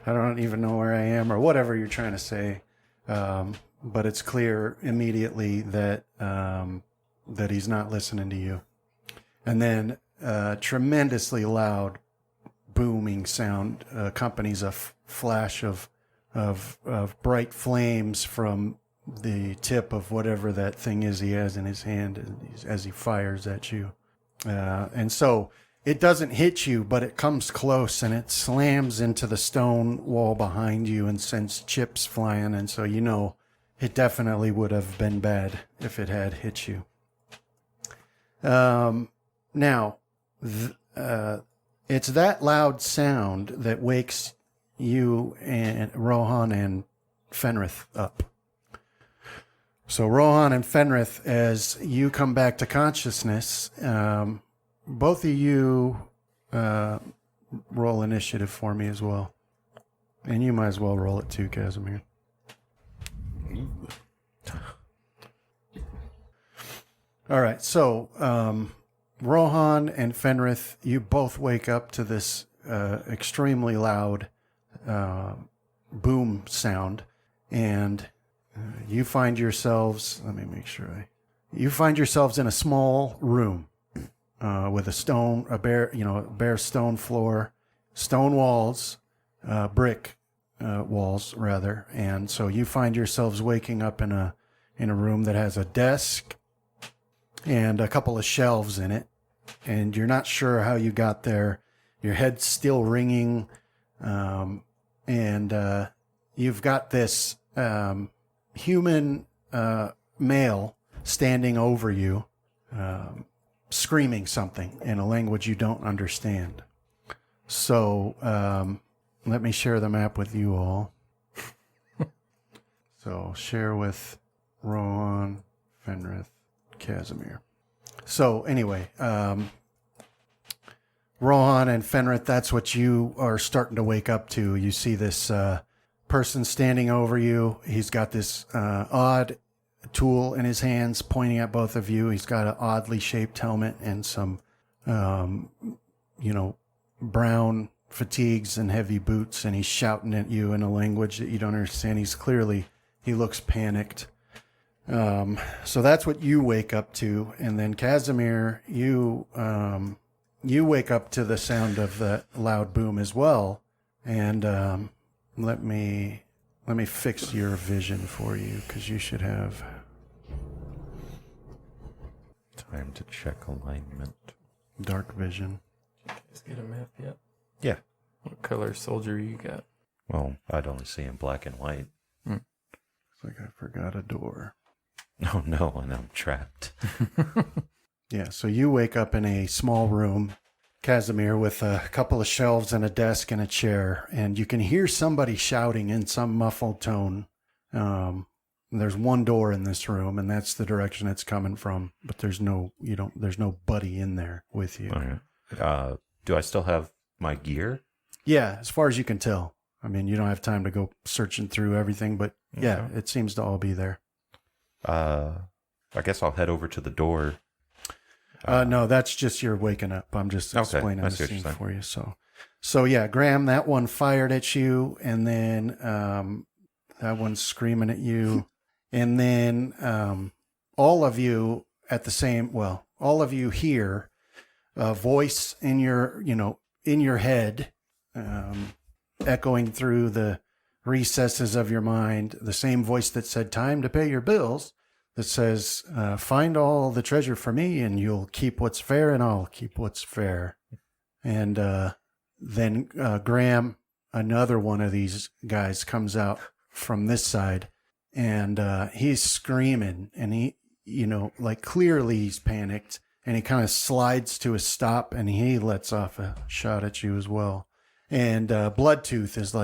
I don't even know where I am or whatever you're trying to say. But it's clear immediately that that he's not listening to you. And then tremendously loud booming sound accompanies a flash of bright flames from the tip of whatever that thing is he has in his hand as he fires at you. And so it doesn't hit you, but it comes close and it slams into the stone wall behind you and sends chips flying. And so you know it definitely would have been bad if it had hit you. Now, it's that loud sound that wakes you and Rohan and Fenrith up. So Rohan and Fenrith, as you come back to consciousness, both of you roll initiative for me as well. And you might as well roll it too, Casimir. All right, so Rohan and Fenrith, you both wake up to this extremely loud boom sound, and you find yourselves, let me make sure you find yourselves in a small room with a bare stone floor, stone walls, brick walls rather. And so you find yourselves waking up in a room that has a desk and a couple of shelves in it. And you're not sure how you got there. Your head's still ringing. And you've got this human male standing over you, screaming something in a language you don't understand. So let me share the map with you all. So share with Rohan, Fenrith, Casimir. So anyway, Rohan and Fenrith, that's what you are starting to wake up to. You see this person standing over you. He's got this odd tool in his hands pointing at both of you. He's got an oddly shaped helmet and some, brown fatigues and heavy boots, and he's shouting at you in a language that you don't understand. He looks panicked. So that's what you wake up to. And then Casimir, you wake up to the sound of that loud boom as well. And let me fix your vision for you, because you should have time to check alignment. dark vision. Did you guys get a map yet? Yeah. What color soldier you got? Well, I'd only see in black and white. Looks like I forgot a door. Oh no, and I'm trapped. Yeah, so you wake up in a small room, Casimir, with a couple of shelves and a desk and a chair, and you can hear somebody shouting in some muffled tone. There's one door in this room, and that's the direction it's coming from, but there's nobody in there with you. Okay. Do I still have my gear? Yeah, as far as you can tell. I mean, you don't have time to go searching through everything, but yeah, Okay. it seems to all be there. I guess I'll head over to the door. No, that's just your waking up. I'm just explaining the scene for you. So yeah, Graham, that one fired at you, and then that one's screaming at you, and then all of you hear a voice in your head, echoing through the recesses of your mind, the same voice that said time to pay your bills, that says find all the treasure for me and you'll keep what's fair and I'll keep what's fair. And then Graham, another one of these guys, comes out from this side, and he's screaming, and he clearly he's panicked, and he kind of slides to a stop, and he lets off a shot at you as well. And Bloodtooth is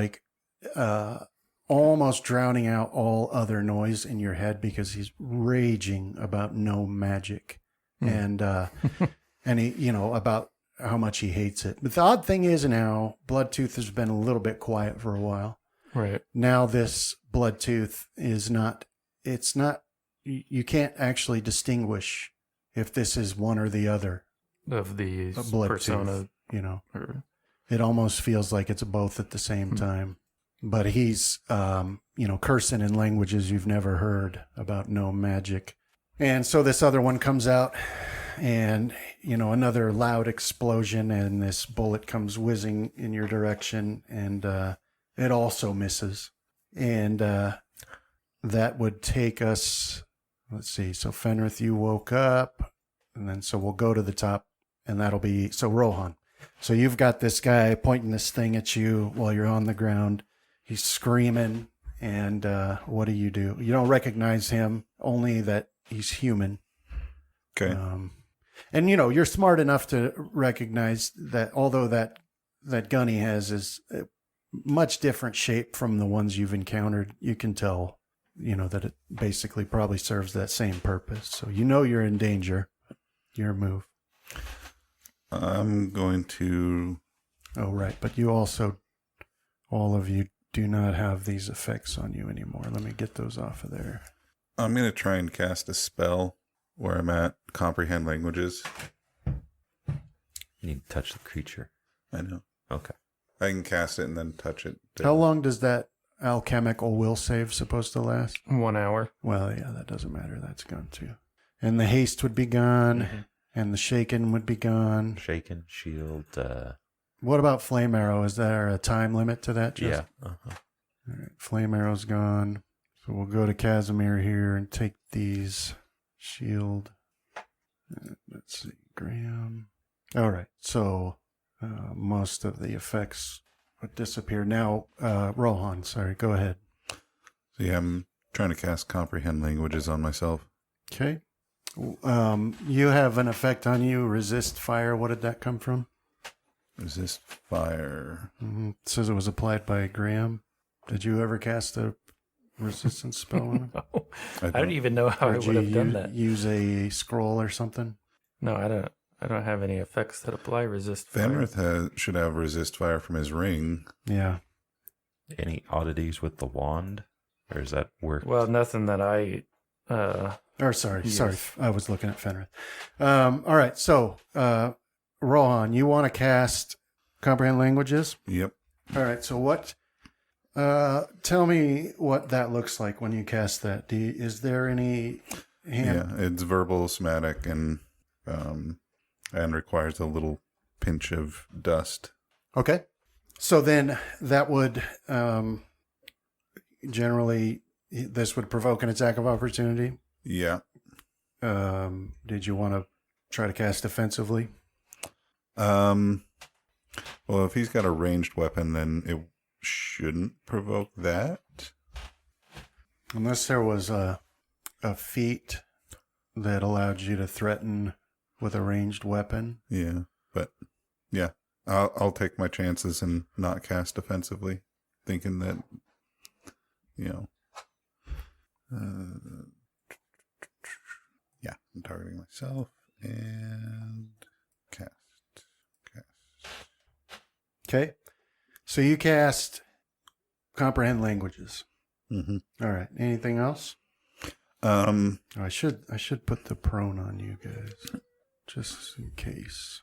almost drowning out all other noise in your head because he's raging about no magic, and he about how much he hates it. But the odd thing is, now Bloodtooth has been a little bit quiet for a while. Right. Now this Bloodtooth is not. It's not. You can't actually distinguish if this is one or the other Of the Bloodtooth. persona. It almost feels like it's both at the same time. But he's, cursing in languages you've never heard about no magic. And so this other one comes out, and another loud explosion, and this bullet comes whizzing in your direction, and it also misses. And that would take us, let's see, so Fenrith, you woke up, and then so we'll go to the top, and that'll be, so Rohan. So you've got this guy pointing this thing at you while you're on the ground. He's screaming, and what do? You don't recognize him, only that he's human. Okay. And you're smart enough to recognize that although that gun he has is a much different shape from the ones you've encountered, you can tell, that it basically probably serves that same purpose. So you're in danger. Your move. I'm going to... Oh, right. But you also, all of you, do not have these effects on you anymore. Let me get those off of there. I'm going to try and cast a spell where I'm at, comprehend languages. You need to touch the creature. I know. Okay. I can cast it and then touch it. How long does that alchemical will save supposed to last? 1 hour. Well, yeah, that doesn't matter. That's gone too. And the haste would be gone, and the shaken would be gone. Shaken, shield. What about flame arrow? Is there a time limit to that? Yeah. All right, flame arrow's gone. So we'll go to Casimir here and take these. Shield. Let's see, Graham. All right, so most of the effects would disappear. Now, Rohan, sorry, go ahead. So yeah, I'm trying to cast comprehend languages on myself. Okay. You have an effect on you, resist fire. What did that come from? Resist fire. It says it was applied by Graham. Did you ever cast a resistance spell on him? No. I don't even know how I would have done that. Use a scroll or something? No, I don't have any effects that apply resist fire. Fenrith should have resist fire from his ring. Yeah. Any oddities with the wand? Or does that work? Well, nothing that I... Sorry. Yes. I was looking at Fenrith. All right. So, Rohan, you want to cast comprehend languages? Yep. All right. So what, tell me what that looks like when you cast that. Is there any Yeah, it's verbal, somatic, and requires a little pinch of dust. Okay. So then that would, generally, this would provoke an attack of opportunity. Yeah. Did you want to try to cast defensively? Well, if he's got a ranged weapon, then it shouldn't provoke that. Unless there was a feat that allowed you to threaten with a ranged weapon. Yeah, but yeah, I'll take my chances and not cast defensively, thinking that, yeah, I'm targeting myself and cast. Okay. So you cast comprehend languages. Mm-hmm. All right. Anything else? I should put the prone on you guys, just in case.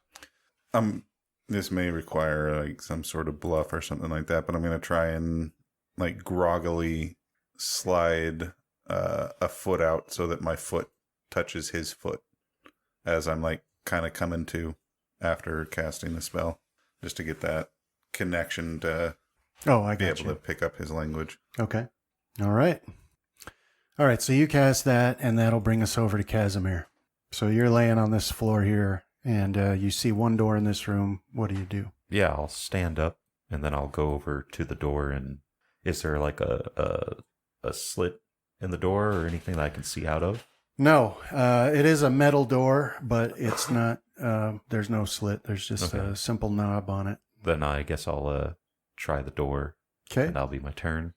This may require like some sort of bluff or something like that, but I'm gonna try and like groggily slide a foot out so that my foot touches his foot as I'm like kind of coming to after casting the spell, just to get that connection to be able to pick up his language. Okay. All right. So you cast that, and that'll bring us over to Casimir. So you're laying on this floor here, and you see one door in this room. What do you do? Yeah, I'll stand up, and then I'll go over to the door. And is there like a slit in the door or anything that I can see out of? No, it is a metal door, but it's not. There's no slit. There's just a simple knob on it. Then I guess I'll try the door. Okay. And that'll be my turn.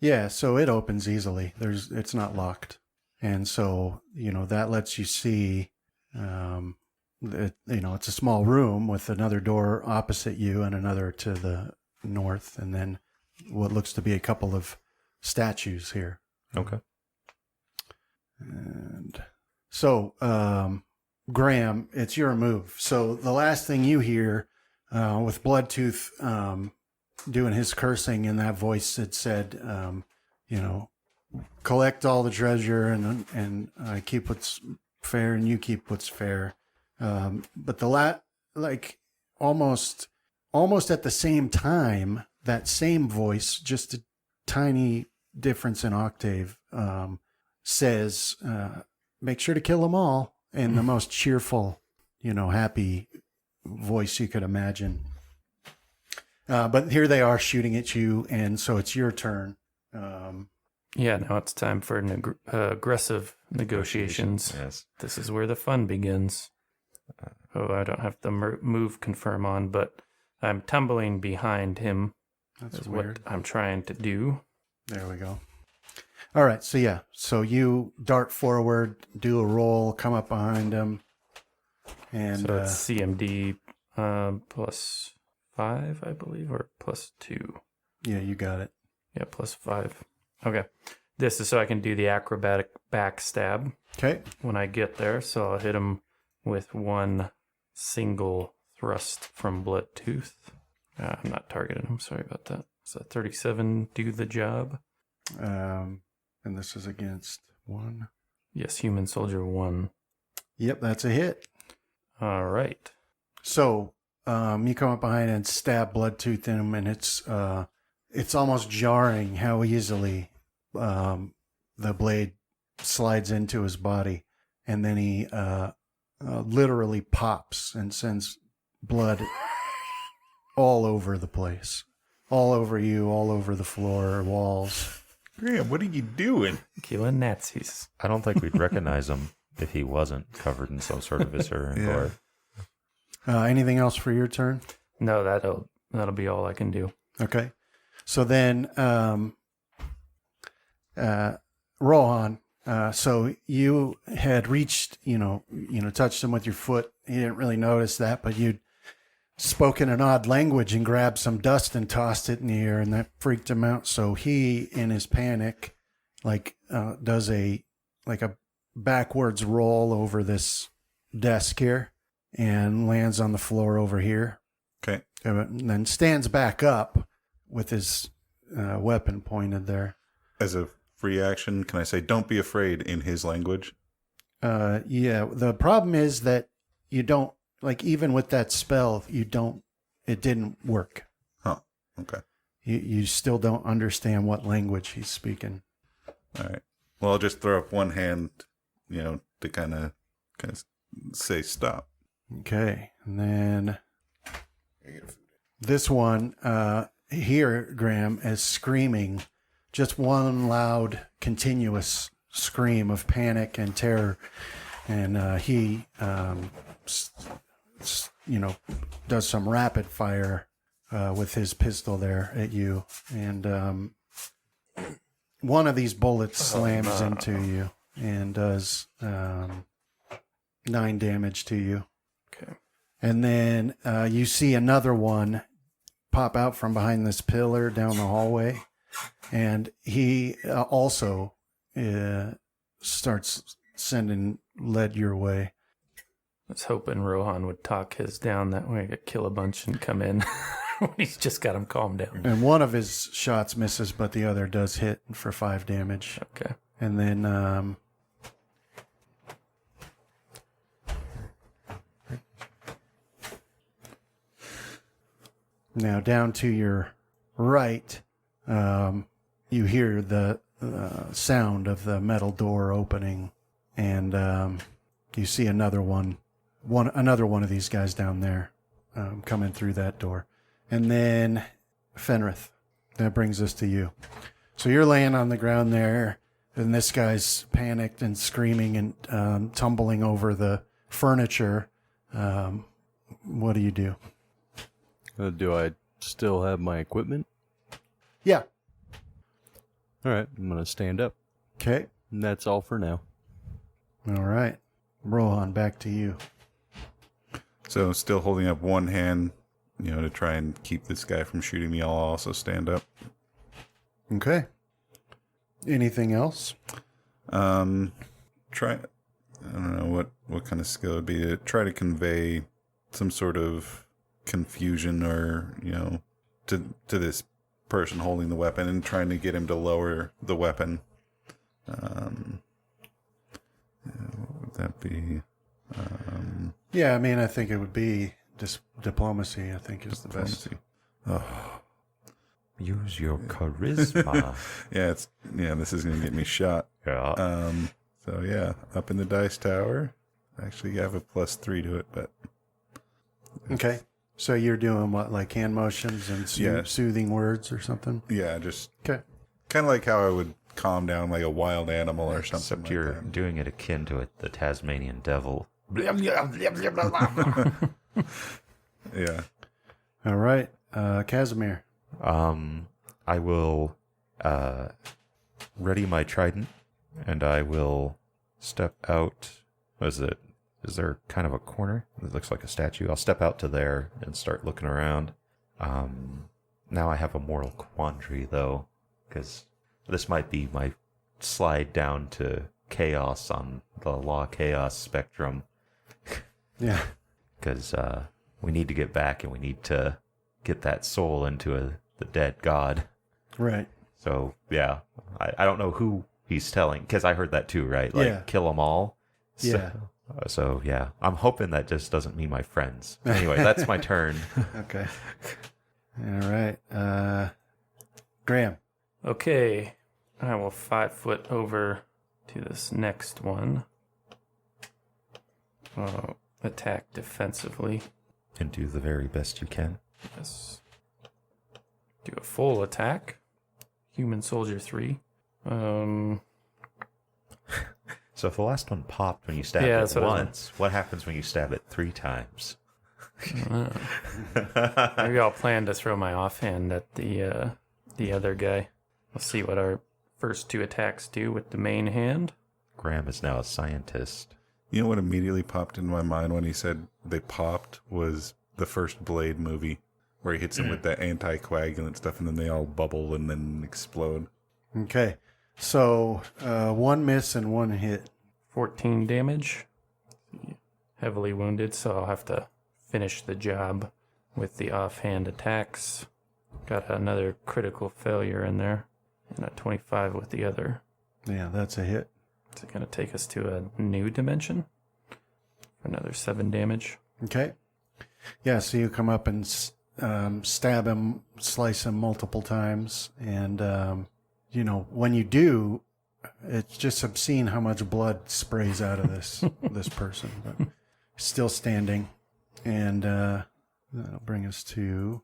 Yeah, so it opens easily. It's not locked. And so, that lets you see, it's a small room with another door opposite you and another to the north, and then what looks to be a couple of statues here. Okay. And so, Graham, it's your move. So the last thing you hear, with Bloodtooth, doing his cursing in that voice, it said, collect all the treasure and keep what's fair, and you keep what's fair. But almost at the same time, that same voice, just a tiny difference in octave, says, "Make sure to kill them all," in the most cheerful, happy voice you could imagine. But here they are shooting at you, and so it's your turn. Yeah, now it's time for aggressive negotiations. Yes. This is where the fun begins. I don't have the move confirm on, but I'm tumbling behind him. That's is weird. what I'm trying to do. There we go. All right, so you dart forward, do a roll, come up behind him, and So it's CMD plus 5, I believe, or plus 2. yeah, you got it. Yeah, plus 5. Okay. This is so I can do the acrobatic backstab Okay. when I get there. So I'll hit him with one single thrust from Blood Tooth. I'm not targeting him. Sorry about that. So 37 do the job. And this is against 1. Yes, Human Soldier 1. Yep, that's a hit. All right. So you come up behind and stab Bloodtooth in him, and it's almost jarring how easily the blade slides into his body, and then he literally pops and sends blood all over the place, all over you, all over the floor, walls. Graham, what are you doing? Killing Nazis. I don't think we'd recognize him if he wasn't covered in some sort of viscera and gore. Anything else for your turn? No, that'll be all I can do. Okay. So then, Rohan, so you had reached, touched him with your foot. He didn't really notice that, but you'd spoken an odd language and grabbed some dust and tossed it in the air, and that freaked him out. So he, in his panic, does a backwards roll over this desk here and lands on the floor over here. Okay. And then stands back up with his weapon pointed there. As a free action, can I say, don't be afraid in his language? Yeah. The problem is that you don't, even with that spell, it didn't work. Huh. Okay. You still don't understand what language he's speaking. All right. Well, I'll just throw up one hand, to kind of say stop. Okay. And then this one here, Graham, is screaming, just one loud, continuous scream of panic and terror. And he, does some rapid fire with his pistol there at you. And one of these bullets slams into you and does 9 damage to you. Okay. And then you see another one pop out from behind this pillar down the hallway. And he also starts sending lead your way. I was hoping Rohan would talk his down that way, I could kill a bunch and come in when he's just got him calmed down. And one of his shots misses, but the other does hit for 5 damage. Okay. And then now down to your right, you hear the sound of the metal door opening, and you see another one of these guys down there coming through that door. And then Fenrith, that brings us to you. So you're laying on the ground there, and this guy's panicked and screaming and tumbling over the furniture. What do you do? Do I still have my equipment? Yeah. All right, I'm going to stand up. Okay. And that's all for now. All right. Rohan, back to you. So still holding up one hand, to try and keep this guy from shooting me. I'll also stand up. Okay. Anything else? I don't know what kind of skill it would be to try to convey some sort of confusion or, to this person holding the weapon and trying to get him to lower the weapon. What would that be? Yeah, I mean, I think it would be just diplomacy. I think is the best. Diplomacy. Oh, Use your charisma. yeah. This is gonna get me shot. Yeah. So yeah, up in the dice tower. Actually, you have a +3 to it, but Okay. So you're doing what, like hand motions and Yeah. soothing words or something? yeah, just Okay. kind of like how I would calm down like a wild animal or something. Except like you're that. doing it akin to the Tasmanian devil. Yeah. All right. Casimir. I will ready my trident, and I will step out. What is it? Is there kind of a corner? It looks like a statue. I'll step out to there and start looking around. Now I have a moral quandary, though, because this might be my slide down to chaos on the law chaos spectrum. Yeah. Because we need to get back, and we need to get that soul into the dead god. Right. So, yeah, I don't know who he's telling, because I heard that too, right? Like, Yeah. kill them all. Yeah. So, yeah, I'm hoping that just doesn't mean my friends. Anyway, that's my turn. Okay. All right. Graham. Okay, I will 5 foot over to this next one. Attack defensively. And do the very best you can. Yes. Do a full attack. Human soldier 3. So if the last one popped when you stabbed Yeah, it that's what I was once, what happens when you stab it 3 times? Maybe I'll plan to throw my offhand at the other guy. Let's see what our first 2 attacks do with the main hand. Graham is now a scientist. You know what immediately popped into my mind when he said they popped was the first Blade movie, where he hits him with that anticoagulant stuff, and then they all bubble and then explode. Okay. So 1 miss and 1 hit. 14 damage. Heavily wounded, so I'll have to finish the job with the offhand attacks. Got another critical failure in there, and a 25 with the other. Yeah, that's a hit. Is it going to take us to a new dimension? Another 7 damage. Okay. Yeah, so you come up and stab him, slice him multiple times, and when you do, it's just obscene how much blood sprays out of this person. But still standing, and that'll bring us to.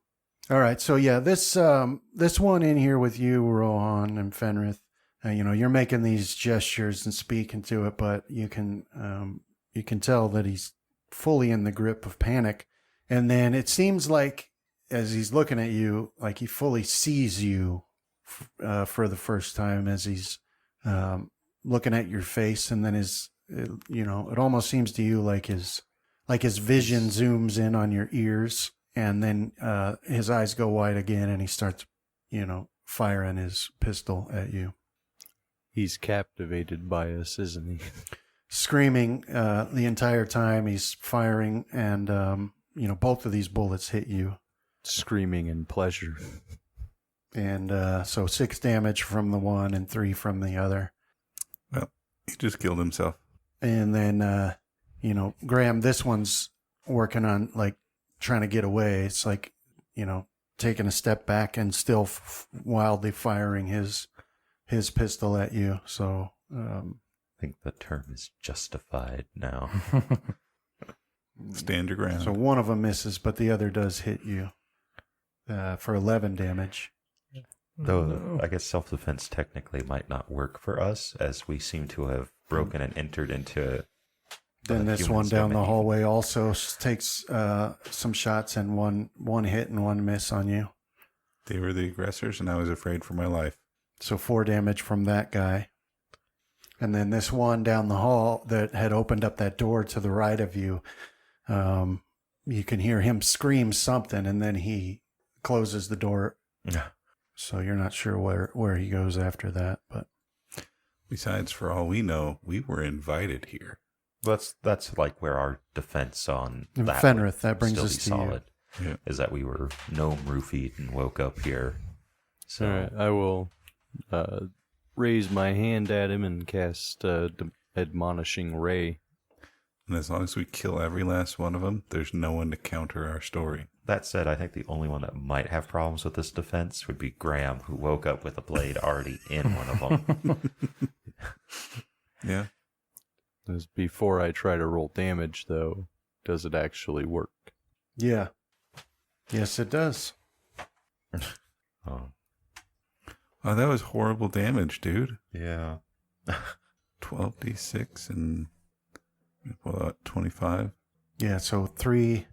All right, so yeah, this one in here with you, Rohan and Fenrith. You're making these gestures and speaking to it, but you can tell that he's fully in the grip of panic. And then it seems like as he's looking at you, like he fully sees you for the first time as he's looking at your face, and then it almost seems to you like his vision zooms in on your ears, and then his eyes go wide again, and he starts firing his pistol at you. He's captivated by us, isn't he? Screaming the entire time he's firing, and both of these bullets hit you. Screaming in pleasure. And so 6 damage from the one and 3 from the other. Well, he just killed himself. And then, Graham, this one's working on, like, trying to get away. It's like, taking a step back and still wildly firing his pistol at you. So I think the term is justified now. Stand your ground. so one of them misses, but the other does hit you for 11 damage. Though I guess self-defense technically might not work for us, as we seem to have broken and entered into. Then this one humans' down the domain. hallway also takes some shots, and one hit and 1 miss on you. They were the aggressors, and I was afraid for my life. So 4 damage from that guy. And then this one down the hall that had opened up that door to the right of you, you can hear him scream something, and then he closes the door. Yeah. So you're not sure where he goes after that. But Besides, for all we know, we were invited here. That's like where our defense on that Fenrith, would that brings still us be to solid. you. Yeah. Is that we were gnome roofied and woke up here. So All right, I will raise my hand at him and cast Admonishing Ray. And as long as we kill every last one of them, there's no one to counter our story. That said, I think the only one that might have problems with this defense would be Graham, who woke up with a blade already in one of them. Yeah. As before I try to roll damage, though, does it actually work? Yeah. Yes, it does. Oh, Oh, that was horrible damage, dude. yeah. 12d6 and 25. Yeah, so three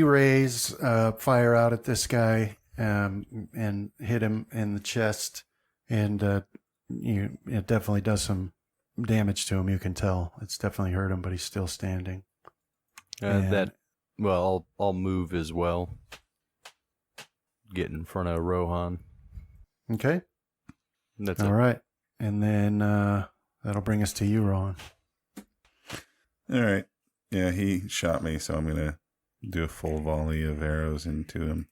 rays fire out at this guy and hit him in the chest, and it definitely does some damage to him. You can tell it's definitely hurt him, but he's still standing. I'll move as well. Get in front of Rohan. Okay. That's All it. right, and then that'll bring us to you, Ron. All right. Yeah, he shot me, so I'm going to do a full volley of arrows into him.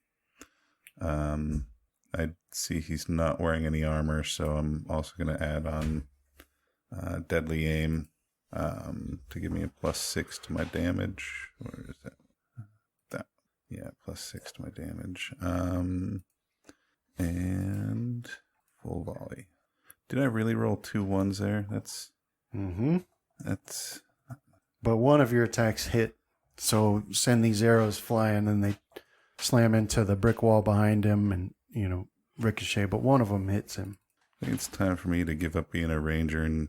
I see he's not wearing any armor, so I'm also going to add on deadly aim to give me a +6 to my damage. Where is that? Yeah, +6 to my damage. And full volley. Did I really roll 2 1s there? That's But one of your attacks hit, so send these arrows flying, and they slam into the brick wall behind him, and ricochet. But one of them hits him. I think it's time for me to give up being a ranger and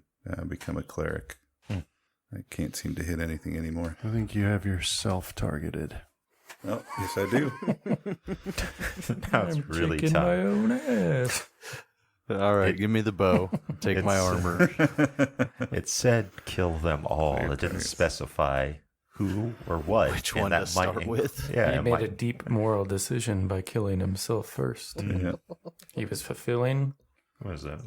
become a cleric. I can't seem to hit anything anymore. I think you have yourself targeted. Oh, yes, I do. Now it's really kicking tough. my own ass. All right, give me the bow. Take my armor. It said kill them all. It didn't specify who or what. Which and one that to start might- with? Yeah, He it made might- a deep moral decision by killing himself first. Yeah. He was fulfilling What is that?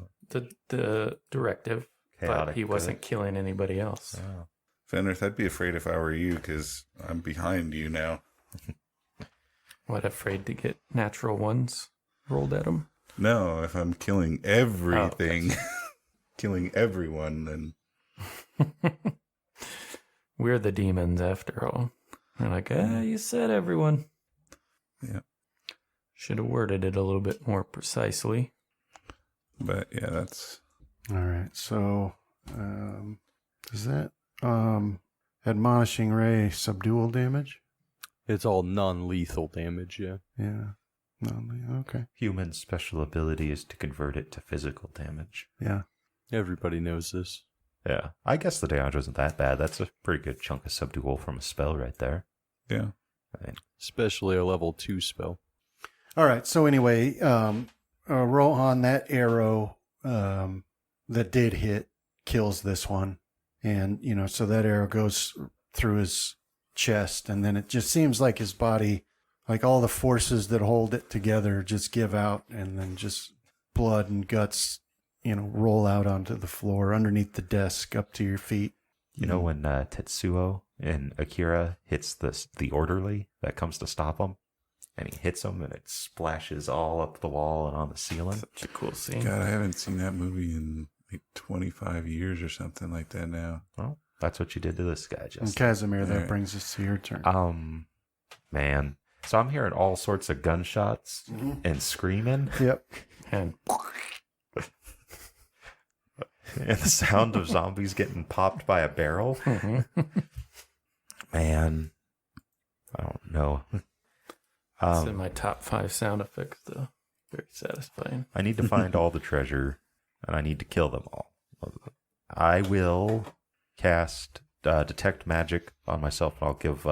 the directive, but Chaotic he good. wasn't killing anybody else. Oh. Fenrith, I'd be afraid if I were you, because I'm behind you now. What, afraid to get natural ones rolled at him? No, if I'm killing everything, killing everyone, then We're the demons after all. They're like, you said everyone. yeah. Should have worded it a little bit more precisely. But yeah, that's All right, so is that admonishing ray subdual damage? It's all non-lethal damage, yeah. Yeah. No, okay. Human special ability is to convert it to physical damage. Yeah. Everybody knows this. Yeah. I guess the damage wasn't that bad. That's a pretty good chunk of subdual from a spell right there. yeah. I mean, Especially a level 2 spell. All right. So anyway, Rohan, that arrow that did hit kills this one, and so that arrow goes through his chest, and then it just seems like his body, like all the forces that hold it together, just give out, and then just blood and guts, roll out onto the floor underneath the desk up to your feet. you know when Tetsuo in Akira hits the orderly that comes to stop him, and he hits him, and it splashes all up the wall and on the ceiling. Such a cool scene. God, I haven't seen that movie in like 25 years or something like that now. Well, that's what you did to this guy, And just. Casimir, that Alright. brings us to your turn. Man. So I'm hearing all sorts of gunshots and screaming. Yep. And And the sound of zombies getting popped by a barrel. Man, I don't know. it's in my top 5 sound effects, though. Very satisfying. I need to find all the treasure, and I need to kill them all. I will cast Detect Magic on myself, and I'll give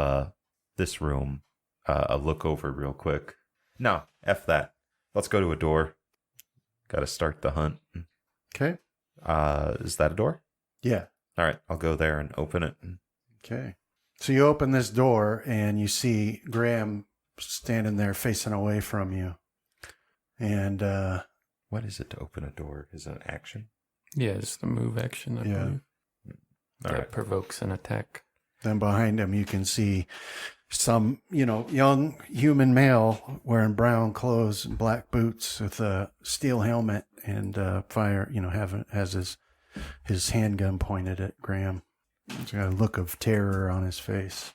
this room a look over real quick. No, F that. Let's go to a door. Got to start the hunt. Okay. Is that a door? Yeah. All right, I'll go there and open it. Okay. So you open this door and you see Graham standing there facing away from you. And What is it to open a door? Is it an action? Yeah, it's the move action, I Yeah. believe. All That right. provokes an attack. then behind him you can see some, young human male wearing brown clothes and black boots with a steel helmet and fire, has his handgun pointed at Graham. He's got a look of terror on his face.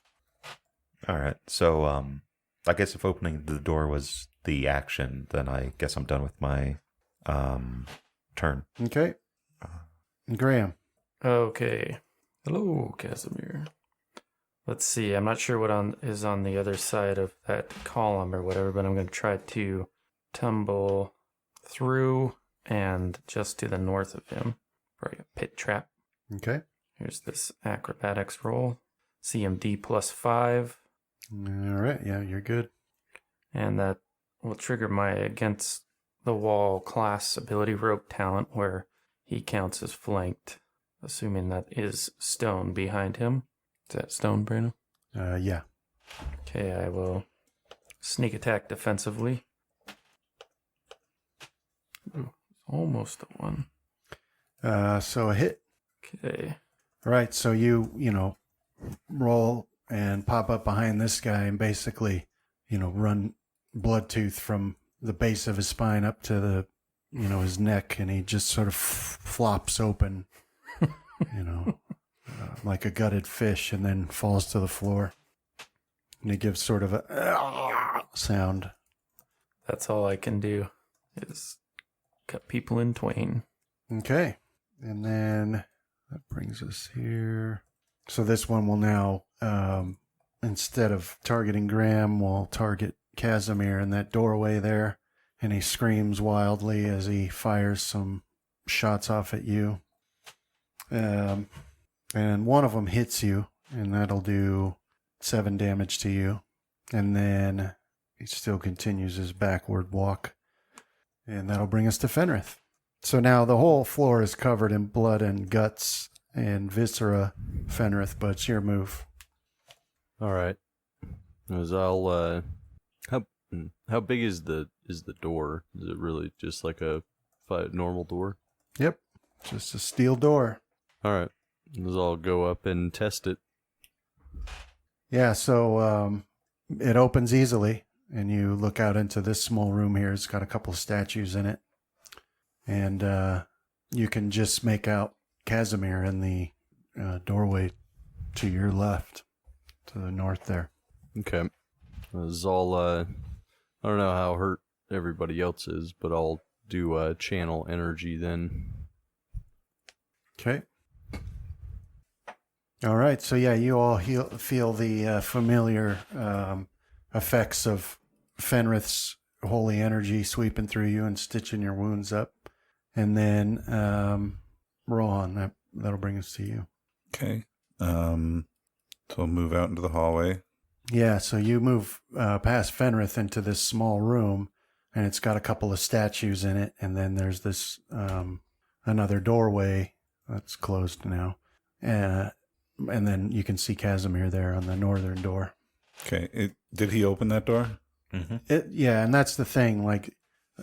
All right. So, I guess if opening the door was the action, then I guess I'm done with my turn. Okay. Graham. Okay. Hello, Casimir. Let's see. I'm not sure what is on the other side of that column or whatever, but I'm going to try to tumble through and just to the north of him for a pit trap. Okay. Here's this acrobatics roll. CMD +5. All right. Yeah, you're good. And that will trigger my against the wall class ability rope talent where he counts as flanked, assuming that is stone behind him. Is that stone, Brandon? Yeah. Okay, I will sneak attack defensively. Ooh, almost a 1. So a hit. Okay. All right. So you roll and pop up behind this guy and basically, run Bloodtooth from the base of his spine up to the, his neck, and he just sort of flops open, like a gutted fish, and then falls to the floor. And he gives sort of a sound. That's all I can do is cut people in twain. Okay. And then that brings us here. So this one will now, instead of targeting Graham, will target Casimir in that doorway there. And he screams wildly as he fires some shots off at you. And one of them hits you, and that'll do 7 damage to you. And then he still continues his backward walk. And that'll bring us to Fenrith. So now the whole floor is covered in blood and guts and viscera, Fenrith, but it's your move. All right. As I'll how big is the door? Is it really just like a normal door? Yep. Just a steel door. All right. As I'll go up and test it. Yeah, so it opens easily, and you look out into this small room here. It's got a couple of statues in it. And you can just make out Casimir in the doorway to your left, to the north there. Okay. As I'll, I don't know how hurt everybody else is, but I'll do channel energy then. Okay. All right, so yeah, you all feel the familiar effects of Fenrith's holy energy sweeping through you and stitching your wounds up. And then Rohan, that'll bring us to you. Okay. So we'll move out into the hallway. Yeah, so you move past Fenrith into this small room, and it's got a couple of statues in it, and then there's this another doorway that's closed now. And then you can see Casimir there on the northern door. Okay. Did he open that door? Mm-hmm. Yeah, and that's the thing, like,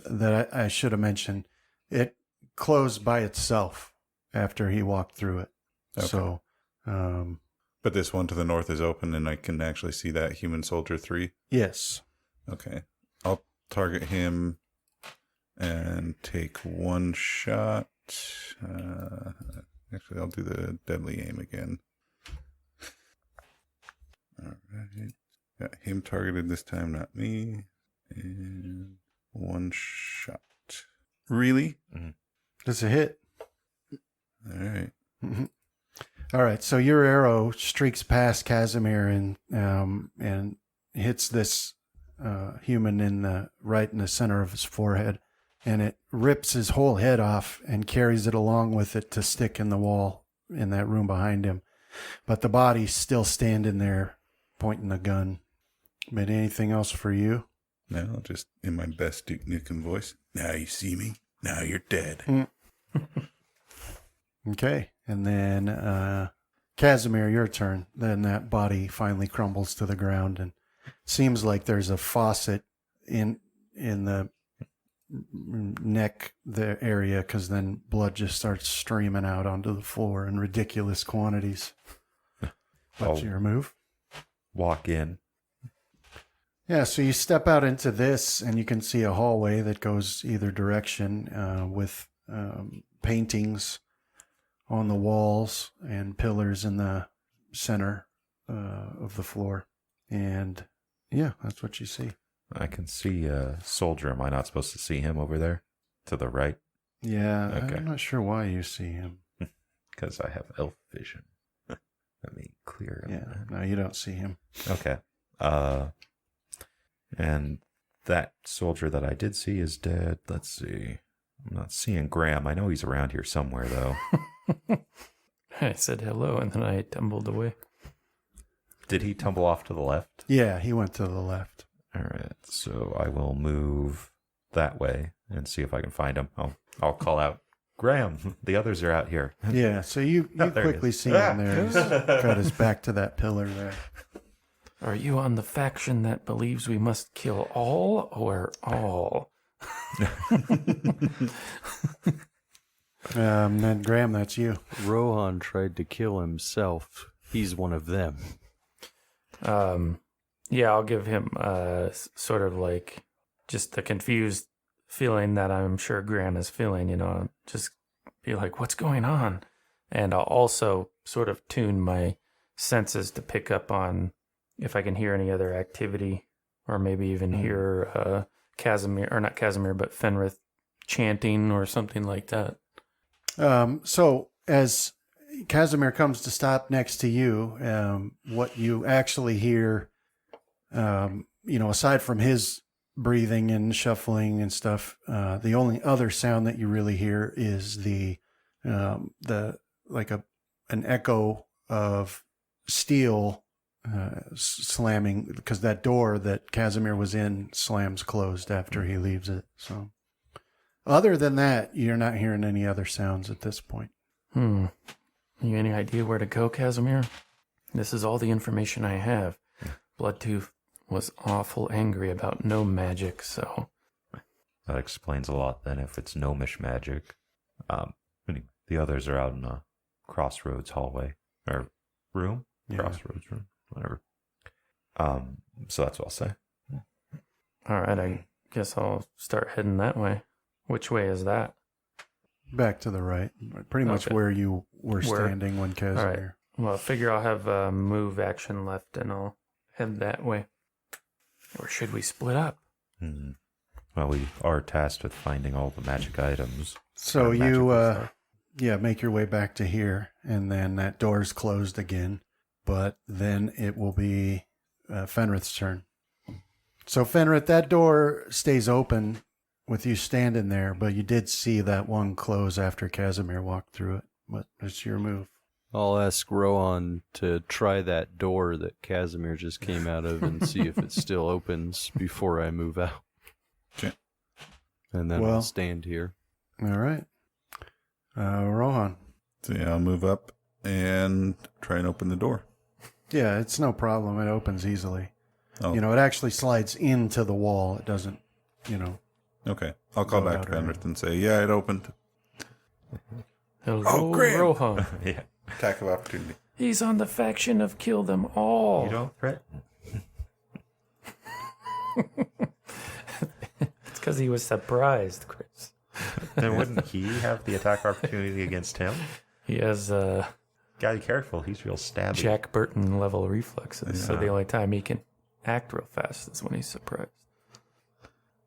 that I should have mentioned. It closed by itself after he walked through it. Okay. So, but this one to the north is open, and I can actually see that human soldier 3. yes. Okay. I'll target him and take 1 shot. Actually, I'll do the deadly aim again. All right. Got him targeted this time, not me. And 1 shot. Really? Mm-hmm. That's a hit. All right. All right, so your arrow streaks past Casimir and hits this human right in the center of his forehead, and it rips his whole head off and carries it along with it to stick in the wall in that room behind him. But the body's still standing there, pointing the gun. But anything else for you? Now, just in my best Duke Nukem voice. Now you see me. Now you're dead. Okay, and then Casimir, your turn. Then that body finally crumbles to the ground, and seems like there's a faucet in the neck area, because then blood just starts streaming out onto the floor in ridiculous quantities. What's your move? Walk in Yeah, so you step out into this, and you can see a hallway that goes either direction with paintings on the walls and pillars in the center of the floor. And yeah, that's what you see. I can see a soldier. Am I not supposed to see him over there? To the right? Yeah, Okay. I'm not sure why you see him. Because I have elf vision. Let me clear him. Yeah, no, you don't see him. Okay. And that soldier that I did see is dead. Let's see. I'm not seeing Graham. I know he's around here somewhere, though. I said hello, and then I tumbled away. Did he tumble off to the left? Yeah, he went to the left. All right. So I will move that way and see if I can find him. I'll call out, Graham, the others are out here. Yeah, so you Oh, there he quickly is. see him there. He's got his back to that pillar there. Are you on the faction that believes we must kill all or all? Then Graham, that's you. Rohan tried to kill himself. He's one of them. Yeah, I'll give him sort of like just the confused feeling that I'm sure Graham is feeling, just be like, what's going on? And I'll also sort of tune my senses to pick up on if I can hear any other activity, or maybe even hear Casimir, or not Casimir, but Fenrith chanting or something like that. So as Casimir comes to stop next to you, what you actually hear, aside from his breathing and shuffling and stuff, the only other sound that you really hear is an echo of steel slamming, because that door that Casimir was in slams closed after he leaves it. So other than that, you're not hearing any other sounds at this point. You any idea where to go, Casimir? This is all the information I have. Bloodtooth was awful angry about no magic, so... That explains a lot then if it's gnomish magic. The others are out in a crossroads hallway. Or room? Yeah. Crossroads room. Whatever. So that's what I'll say. All right, I guess I'll start heading that way. Which way is that? Back to the right, pretty much Okay. where you were standing when Casimir. Well, I figure I'll have a move action left, and I'll head that way. Or should we split up? Well, we are tasked with finding all the magic items. So Or you, magical stuff. make your way back to here, and then that door's closed again. But then it will be Fenrith's turn. So Fenrith, that door stays open with you standing there, but you did see that one close after Casimir walked through it. What is your move? I'll ask Rohan to try that door that Casimir just came out of and see if it still opens before I move out. Okay. And then Well- I'll stand here. All right. Rohan. So yeah, I'll move up and try and open the door. Yeah, it's no problem. It opens easily. Oh. It actually slides into the wall. It doesn't, Okay. I'll call Go back out to or Fenrith and say, yeah, it opened. Hello, Graham! Rohan. Yeah. Attack of opportunity. He's on the faction of kill them all. You don't threaten. It's because he was surprised, Chris. Then wouldn't he have the attack opportunity against him? He has Gotta be careful. He's real stabby. Jack Burton level reflexes, so Yeah. the only time he can act real fast is when he's surprised.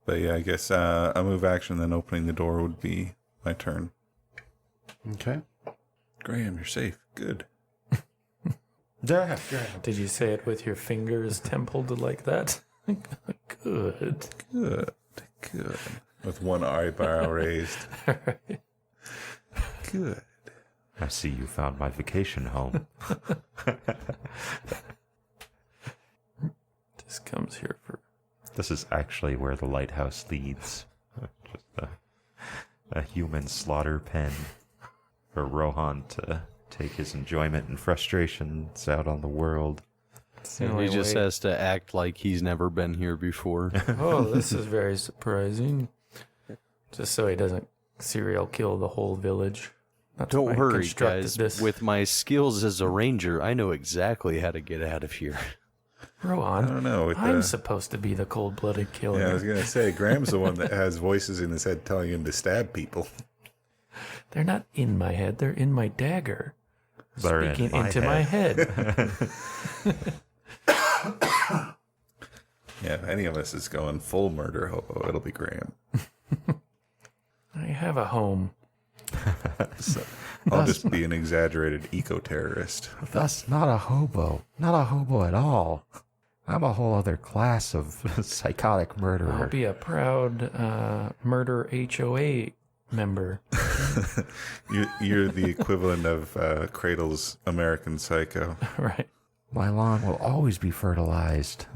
But yeah, I guess a move action, then opening the door would be my turn. Okay. Graham, you're safe. Good. Did you say it with your fingers templed like that? Good. Good. Good. With one eyebrow raised. Good. I see you found my vacation home. Just comes here for... This is actually where the lighthouse leads. Just a human slaughter pen for Rohan to take his enjoyment and frustrations out on the world. It's the And he only just way- has to act like he's never been here before. Oh, this is very surprising. Just so he doesn't serial kill the whole village. That's why Don't I worry, constructed guys. this. With my skills as a ranger, I know exactly how to get out of here. I Rohan, don't know. I'm supposed to be the cold-blooded killer. Yeah, I was going to say, Graham's the one that has voices in his head telling him to stab people. They're not in my head. They're in my dagger. They're Speaking in my into my head. Yeah, if any of us is going full murder hobo, it'll be Graham. I have a home. So I'll just be an exaggerated eco-terrorist. That's not a hobo. Not a hobo at all. I'm a whole other class of psychotic murderer. I'll be a proud murder HOA member. You're the equivalent of Cradle's American Psycho. Right. My lawn will always be fertilized.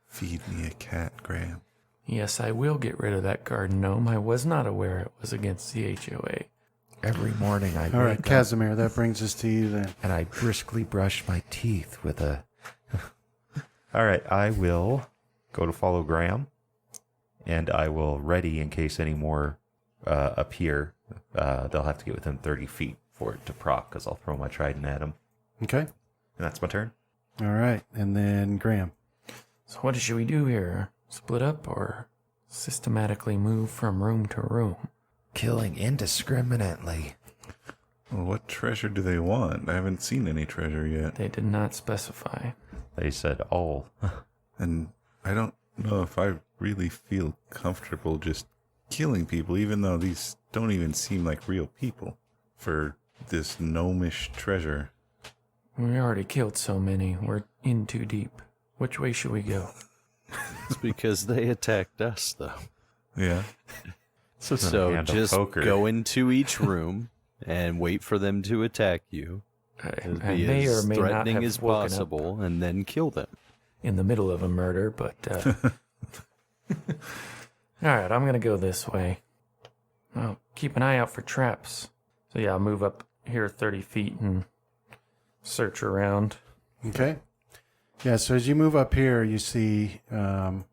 Feed me a cat, Graham. Yes, I will get rid of that garden gnome. I was not aware it was against the HOA. Every morning I All right, wake up Casimir, that brings us to you then. and I briskly brush my teeth with a... All right, I will go to follow Graham, and I will ready in case any more appear. They'll have to get within 30 feet for it to proc, because I'll throw my trident at him. Okay. And that's my turn. All right. And then Graham. So what should we do here? Split up or systematically move from room to room? Killing indiscriminately. Well, what treasure do they want? I haven't seen any treasure yet. They did not specify. They said all. And I don't know if I really feel comfortable just killing people, even though these don't even seem like real people, for this gnomish treasure. We already killed so many. We're in too deep. Which way should we go? It's because they attacked us, though. Yeah. So just go into each room and wait for them to attack you. I Be may or as may not threatening have as woken up possible, and then kill them. in the middle of a murder, but all right, I'm gonna go this way. Oh, keep an eye out for traps. So yeah, I'll move up here 30 feet and search around. Okay. Yeah, so as you move up here, you see... Oh,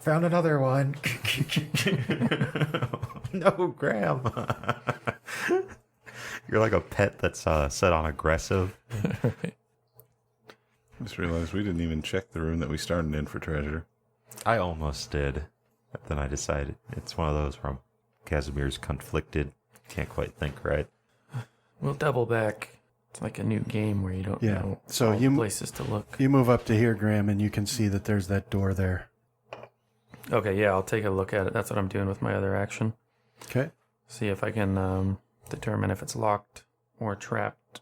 found another one. No, Graham. You're like a pet that's set on aggressive. Just realized we didn't even check the room that we started in for treasure. I almost did. But then I decided it's one of those where Casimir's conflicted. Can't quite think right. We'll double back. It's like a new game where you don't know so all the places to look. You move up to here, Graham, and you can see that there's that door there. Okay, yeah, I'll take a look at it. That's what I'm doing with my other action. Okay. See if I can determine if it's locked or trapped.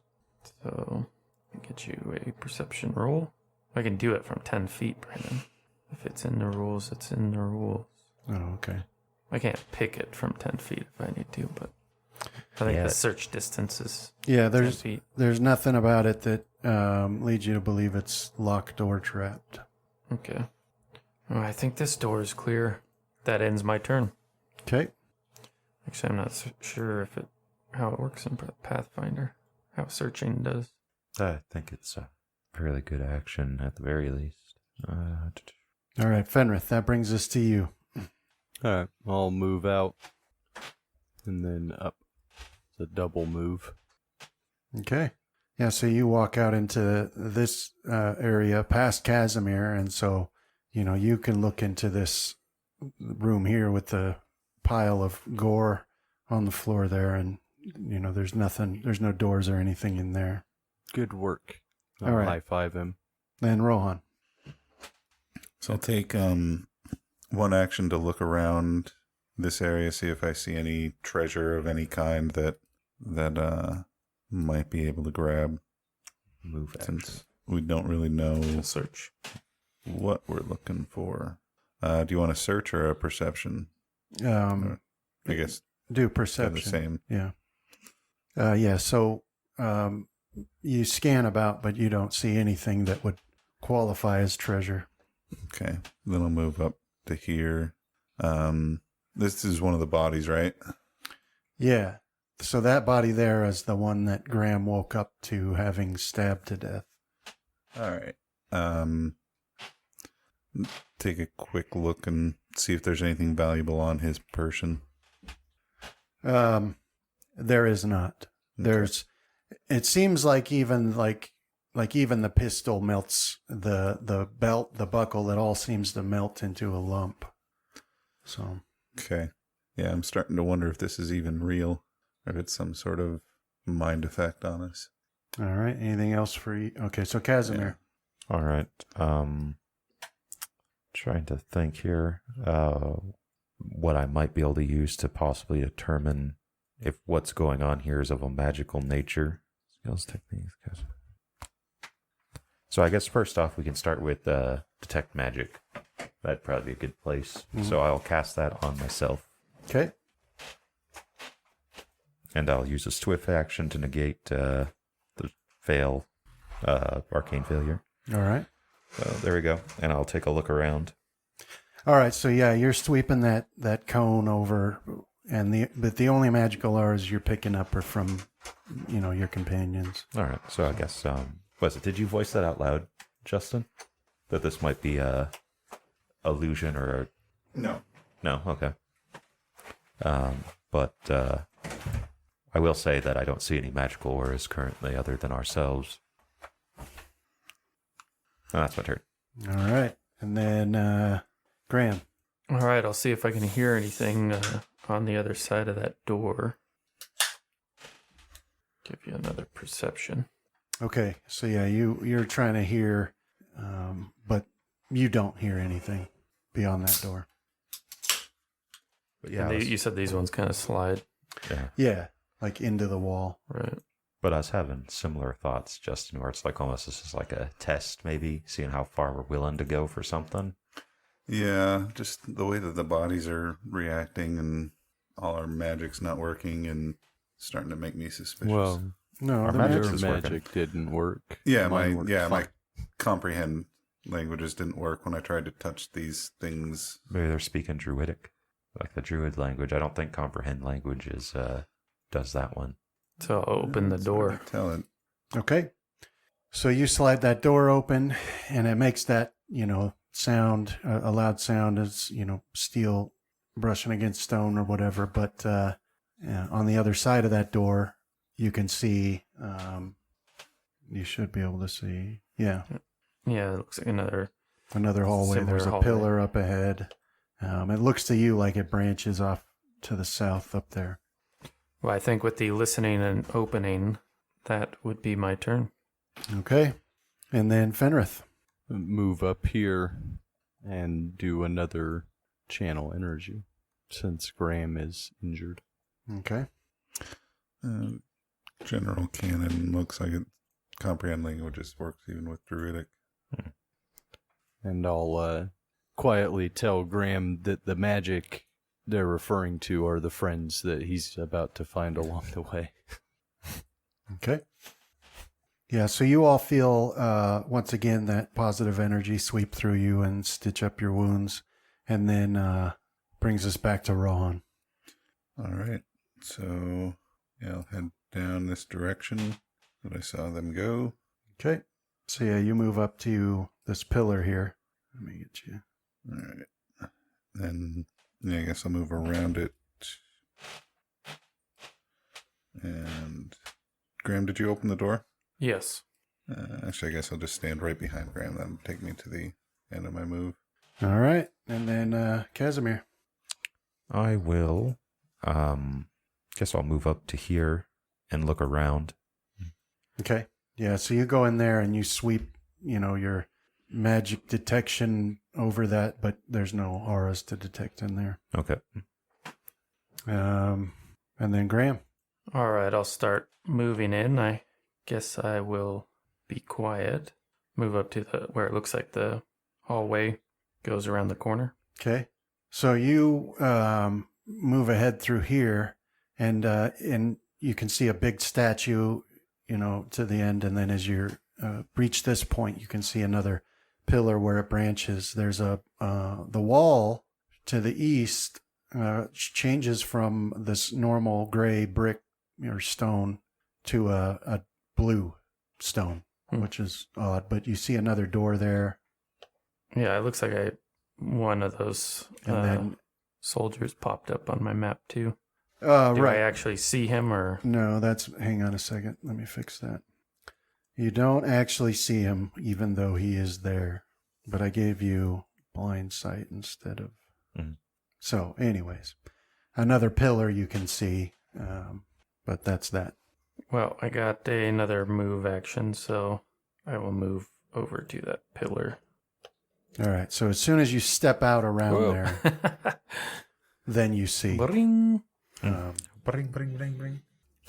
So, I'll get you a perception roll. I can do it from 10 feet, Brandon. If it's in the rules, it's in the rules. Oh, okay. I can't pick it from 10 feet if I need to, but I think the search distance is 10 feet. There's nothing about it that leads you to believe it's locked or trapped. Okay. Well, I think this door is clear. That ends my turn. Okay. Actually, I'm not sure how it works in Pathfinder. How searching does. I think it's a fairly good action at the very least. All right, Fenrith, that brings us to you. All right, I'll move out and then up. It's a double move. Okay. Yeah, so you walk out into this area past Casimir, and so, you can look into this room here with the pile of gore on the floor there, and, there's no doors or anything in there. Good work. All I'll right. high-five him. Then Rohan. So I'll take one action to look around this area, see if I see any treasure of any kind that might be able to grab. Move Since we don't really know Search. what we're looking for. Do you want a search or a perception? I guess Do they're perception. the same. Yeah. Yeah, so you scan about, but you don't see anything that would qualify as treasure. Okay. Then I'll move up to here. This is one of the bodies, right? Yeah. So that body there is the one that Graham woke up to having stabbed to death. All right. Take a quick look and see if there's anything valuable on his person. There is not. It seems like even like like even the pistol melts, the belt, the buckle, it all seems to melt into a lump. So. Okay. Yeah, I'm starting to wonder if this is even real, or if it's some sort of mind effect on us. All right. Anything else for you? Okay, so Casimir. All right. Trying to think here. What I might be able to use to possibly determine if what's going on here is of a magical nature. Skills, techniques. So I guess first off, we can start with detect magic. That'd probably be a good place. Mm-hmm. So I'll cast that on myself. Okay. And I'll use a swift action to negate the arcane failure. All right. So there we go. And I'll take a look around. All right. So yeah, you're sweeping that cone over, but the only magical auras you're picking up are from, your companions. All right. So I guess was it? Did you voice that out loud, Justin? That this might be a illusion or No. No. Okay. But I will say that I don't see any magical auras currently other than ourselves. Oh, that's my turn. All right. And then Graham. All right, I'll see if I can hear anything on the other side of that door. Give you another perception. Okay. So yeah, you're trying to hear, but you don't hear anything beyond that door. But yeah, you said these ones kind of slide. Yeah. Yeah, like into the wall. Right. But I was having similar thoughts, Justin, where it's like almost this is like a test, maybe, seeing how far we're willing to go for something. Yeah, just the way that the bodies are reacting and all our magic's not working and starting to make me suspicious. Well, No, Our the magic magic. is magic didn't work. Yeah, Mine worked my fine. comprehend languages didn't work when I tried to touch these things. Maybe they're speaking Druidic, like the Druid language. I don't think comprehend language does that one. So I'll open the That's what door. I tell it. Okay. So you slide that door open, and it makes that, sound, a loud sound as, steel brushing against stone or whatever. But on the other side of that door, you can see, you should be able to see, yeah, Yeah, it looks like another hallway. Similar There's a hallway. pillar up ahead. It looks to you like it branches off to the south up there. Well, I think with the listening and opening, that would be my turn. Okay. And then Fenrith. Move up here and do another channel energy since Graham is injured. Okay. General canon looks like it. Comprehend languages works even with Druidic. And I'll quietly tell Graham that the magic they're referring to are the friends that he's about to find along the way. Okay. Yeah, so you all feel, once again, that positive energy sweep through you and stitch up your wounds, and then brings us back to Rohan. All right. So, yeah, I'll head down this direction that I saw them go. Okay. So, yeah, you move up to this pillar here. Let me get you. All right. Then, yeah, I guess I'll move around it. And, Graham, did you open the door? Yes. Actually, I guess I'll just stand right behind Graham. That'll take me to the end of my move. All right. And then Casimir. I will, guess I'll move up to here and look around. Okay. Yeah, so you go in there and you sweep, your magic detection over that, but there's no auras to detect in there. Okay. And then Graham. All right, I'll start moving in. I guess I will be quiet. Move up to where it looks like the hallway goes around the corner. Okay. So you move ahead through here, and you can see a big statue, to the end. And then as you reach this point, you can see another pillar where it branches. There's the wall to the east changes from this normal gray brick or stone to a blue stone, which is odd. But you see another door there. Yeah, it looks like one of those And then soldiers popped up on my map too. Do right. I actually see him or? No, hang on a second. Let me fix that. You don't actually see him, even though he is there. But I gave you blind sight instead of... So, anyways, another pillar you can see, but that's that. Well, I got another move action, so I will move over to that pillar. All right, so as soon as you step out around there, then you see. Bring. Bring.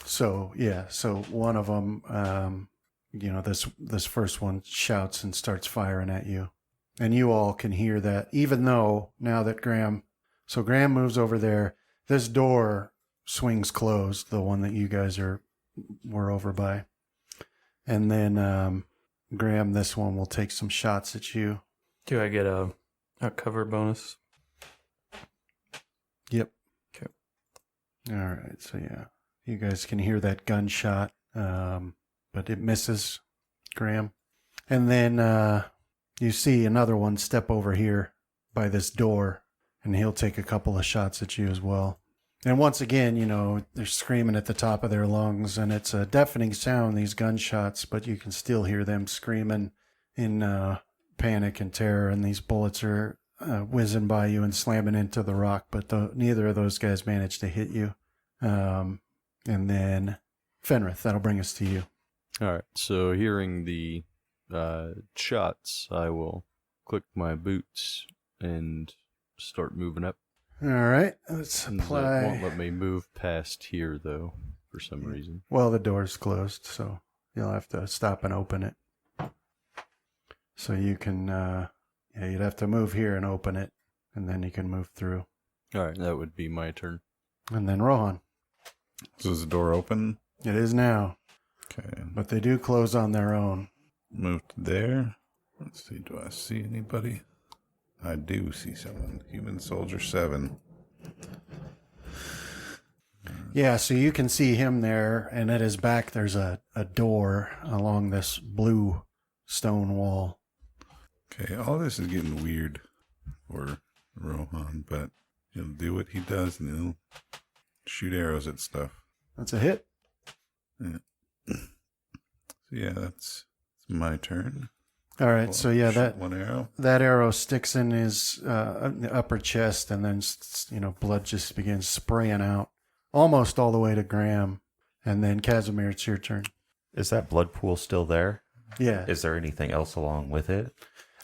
So, yeah, so one of them, this first one shouts and starts firing at you. And you all can hear that, even though now that Graham moves over there, this door swings closed, the one that you guys were over by. And then Graham, this one will take some shots at you. Do I get a cover bonus? Yep. Okay. All right, so yeah, you guys can hear that gunshot, but it misses Graham. And then you see another one step over here by this door, and he'll take a couple of shots at you as well. And once again, they're screaming at the top of their lungs, and it's a deafening sound, these gunshots, but you can still hear them screaming in panic and terror, and these bullets are whizzing by you and slamming into the rock, but neither of those guys managed to hit you. And then Fenrith, that'll bring us to you. All right. So hearing the shots, I will click my boots and start moving up. All right, let's apply. It won't let me move past here, though, for some reason. Well, the door's closed, so you'll have to stop and open it. So you can, you'd have to move here and open it, and then you can move through. All right, that would be my turn. And then Rohan. So is the door open? It is now. Okay. But they do close on their own. Move to there. Let's see, do I see anybody? I do see someone. Human Soldier 7. Yeah, so you can see him there, and at his back there's a door along this blue stone wall. Okay, all this is getting weird for Rohan, but he'll do what he does and he'll shoot arrows at stuff. That's a hit. Yeah. So yeah, that's my turn. All right, so yeah, Shoot one arrow. that arrow sticks in his upper chest, and then blood just begins spraying out almost all the way to Graham. And then Casimir, it's your turn. Is that blood pool still there? Yeah. Is there anything else along with it?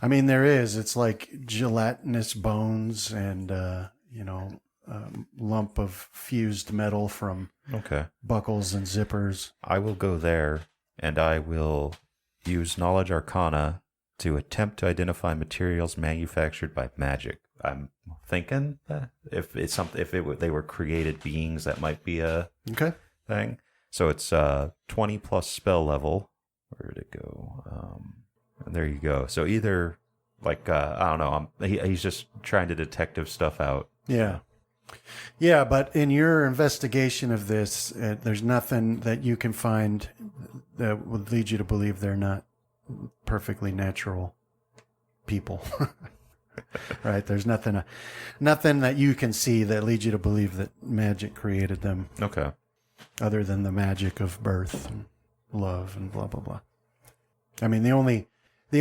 I mean, there is. It's like gelatinous bones and a lump of fused metal from buckles and zippers. I will go there, and I will use Knowledge Arcana to attempt to identify materials manufactured by magic. I'm thinking that if they were created beings, that might be a thing. So it's 20 plus spell level. Where did it go? There you go. So either I don't know. He's just trying to detective stuff out. Yeah. Yeah, but in your investigation of this, there's nothing that you can find that would lead you to believe they're not perfectly natural people. Right? There's nothing that you can see that leads you to believe that magic created them. Okay. Other than the magic of birth and love and blah, blah, blah. I mean, the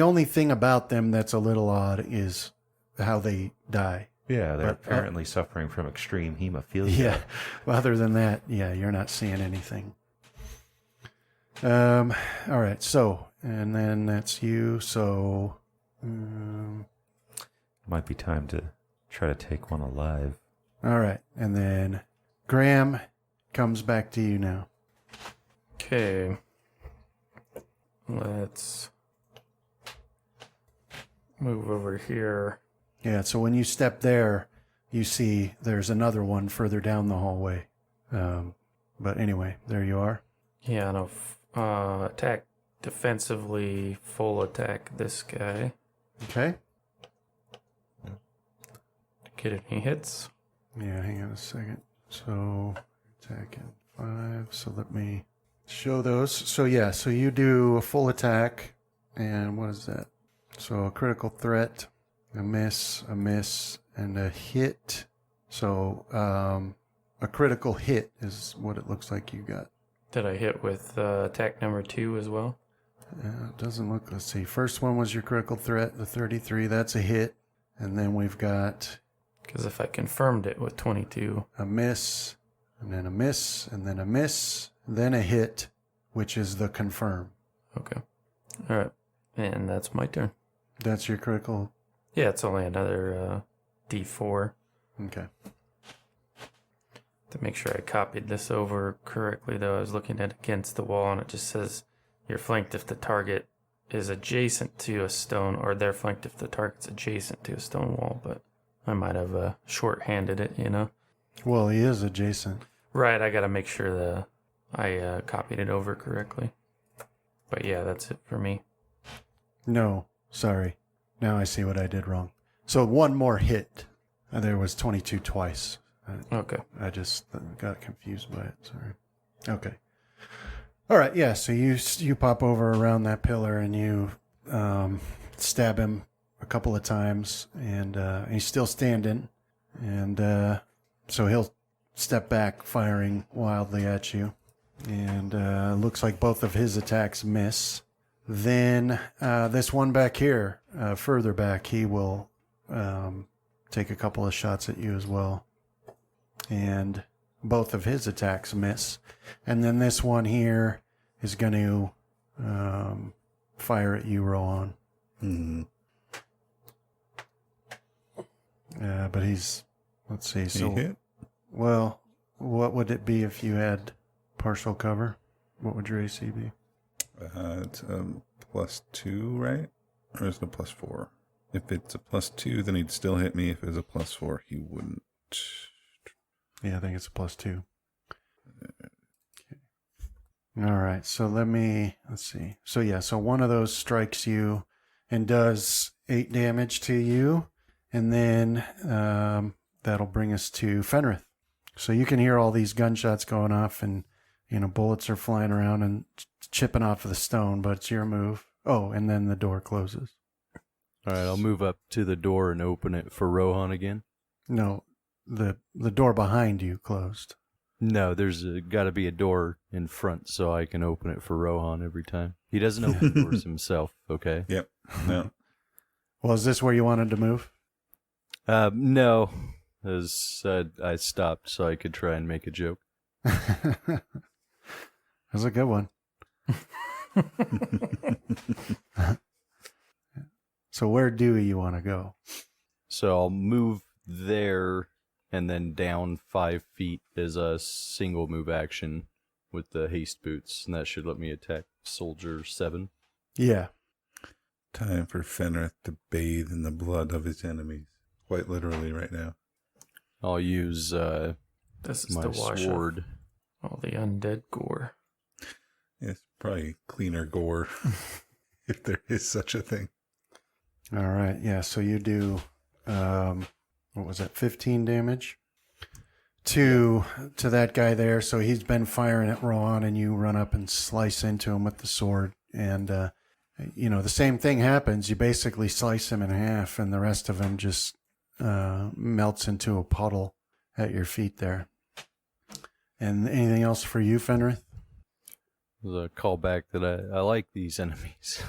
only thing about them that's a little odd is how they die. Yeah, they're apparently suffering from extreme hemophilia. Yeah. Well, other than that, yeah, you're not seeing anything. All right. So, and then that's you. So, might be time to try to take one alive. All right. And then Graham comes back to you now. Okay. Let's move over here. Yeah, so when you step there, you see there's another one further down the hallway. But anyway, there you are. Yeah, and I'll attack defensively, full attack this guy. Okay. Get any hits? Yeah, hang on a second. So, attacking 5. So let me show those. So yeah, so you do a full attack. And what is that? So a critical threat. A miss, and a hit. So, a critical hit is what it looks like you got. Did I hit with attack number 2 as well? It doesn't look, let's see. First one was your critical threat, the 33. That's a hit. And then we've got Because if I confirmed it with 22, a miss, and then a miss, and then a miss, then a hit, which is the confirm. okay. All right. And that's my turn. That's your critical. Yeah, it's only another D4. Okay. To make sure I copied this over correctly, though, I was looking at against the wall, and it just says you're flanked if the target is adjacent to a stone, or they're flanked if the target's adjacent to a stone wall, but I might have short-handed it, you know? Well, he is adjacent. Right, I gotta make sure I copied it over correctly. But yeah, that's it for me. No, sorry. Now I see what I did wrong. So one more hit. There was 22 twice. Okay. I just got confused by it. Sorry. Okay. All right. Yeah. So you pop over around that pillar and you stab him a couple of times, and he's still standing. And so he'll step back, firing wildly at you. And looks like both of his attacks miss. Then this one back here, further back, he will take a couple of shots at you as well. And both of his attacks miss. And then this one here is going to fire at you, Rohan. Mm-hmm. But he's, let's see. So, He hit? well, what would it be if you had partial cover? What would your AC be? It's +2, right? Or is it a +4? If it's a +2, then he'd still hit me. If it was a +4, he wouldn't. Yeah, I think it's a +2. All right, so let's see. So yeah, so one of those strikes you and does 8 damage to you, and then that'll bring us to Fenrith. So you can hear all these gunshots going off, and bullets are flying around and chipping off of the stone, but it's your move. Oh, and then the door closes. All right, I'll move up to the door and open it for Rohan again. No, the door behind you closed. No, there's got to be a door in front so I can open it for Rohan every time. He doesn't open doors himself, okay? Yep. No. Well, is this where you wanted to move? No, as I stopped so I could try and make a joke. That was a good one. So where do you want to go? So I'll move there and then down 5 feet as a single move action with the haste boots, and that should let me attack Soldier 7. Yeah. Time for Fenrith to bathe in the blood of his enemies. Quite literally right now. I'll use This is my the wash sword. all the undead gore. It's probably cleaner gore, if there is such a thing. All right. Yeah. So you do, what was that? 15 damage to that guy there. So he's been firing at Rohan, and you run up and slice into him with the sword. And, the same thing happens. You basically slice him in half, and the rest of him just melts into a puddle at your feet there. And anything else for you, Fenrith? There's a callback that I like these enemies.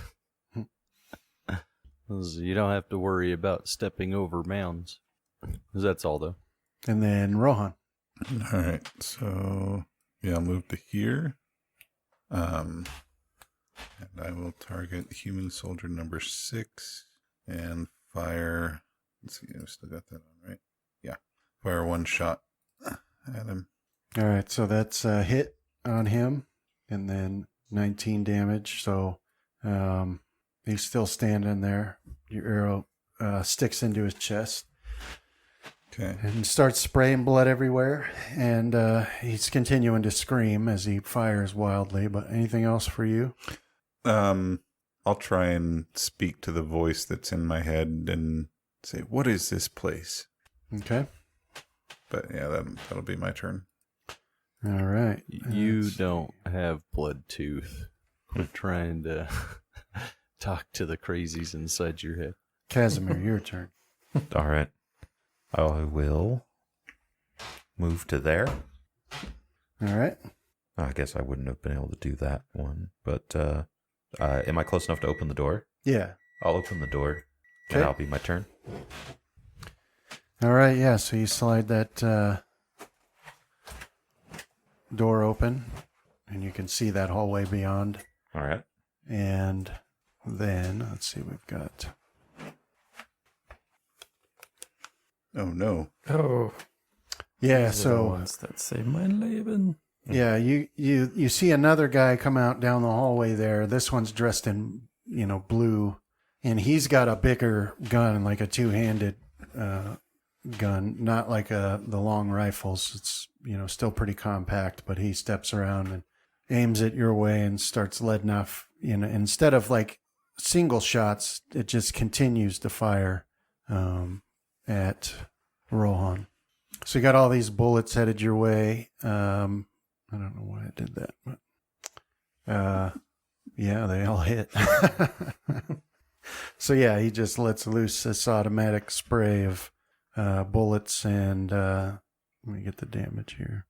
You don't have to worry about stepping over mounds. That's all, though. And then Rohan. All right. So, yeah, I'll move to here. And I will target human soldier number 6 and fire. Let's see, I've still got that on, right? Yeah. Fire 1 shot at him. All right. So that's a hit on him, and then 19 damage. So he's still standing there. Your arrow sticks into his chest. Okay. And starts spraying blood everywhere. And he's continuing to scream as he fires wildly. But anything else for you? I'll try and speak to the voice that's in my head and say, "What is this place?" Okay. But yeah, that'll be my turn. All right. You don't have blood tooth. Quit trying to talk to the crazies inside your head. Casimir, your turn. All right. I will move to there. All right. I guess I wouldn't have been able to do that one, but Am I close enough to open the door? Yeah. I'll open the door, Okay. and that'll be my turn. All right, yeah, so you slide that door open, and you can see that hallway beyond. All right. And then, let's see, we've got... Oh, no. Oh, Yeah, these are the so... ones that save my Leben. Yeah, you see another guy come out down the hallway there. This one's dressed in, blue, and he's got a bigger gun, like a two-handed gun, not like the long rifles. It's, still pretty compact, but he steps around and aims it your way and starts letting off, instead of like single shots, it just continues to fire at Rohan. So you got all these bullets headed your way. I don't know why I did that, but yeah, they all hit. So yeah, he just lets loose this automatic spray of bullets, and let me get the damage here.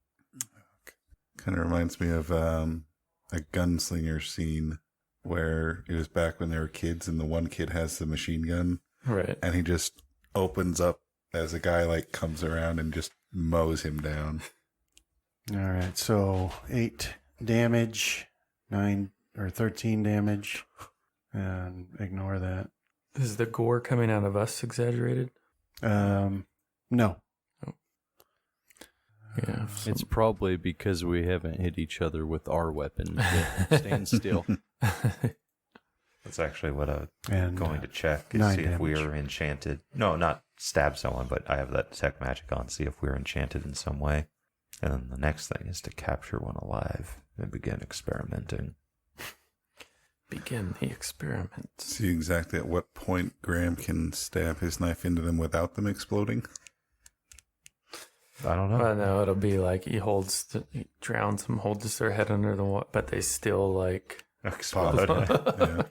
Kind of reminds me of a gunslinger scene where it was back when they were kids, and the one kid has the machine gun, Right. and he just opens up as a guy like comes around and just mows him down. All right, so 8 damage, 9 or 13 damage, and ignore that. Is the gore coming out of us exaggerated? No. Yeah. It's probably because we haven't hit each other with our weapons. Stand still. That's actually what I'm And going to check and 9 see if we damage. are enchanted. No, not stab someone, but I have that detect magic on, see if we're enchanted in some way. And then the next thing is to capture one alive and begin experimenting. Begin the experiment. See exactly at what point Graham can stab his knife into them without them exploding. I don't know. I know it'll be like he drowns them, holds their head under the water, but they still like. Explode. Yeah.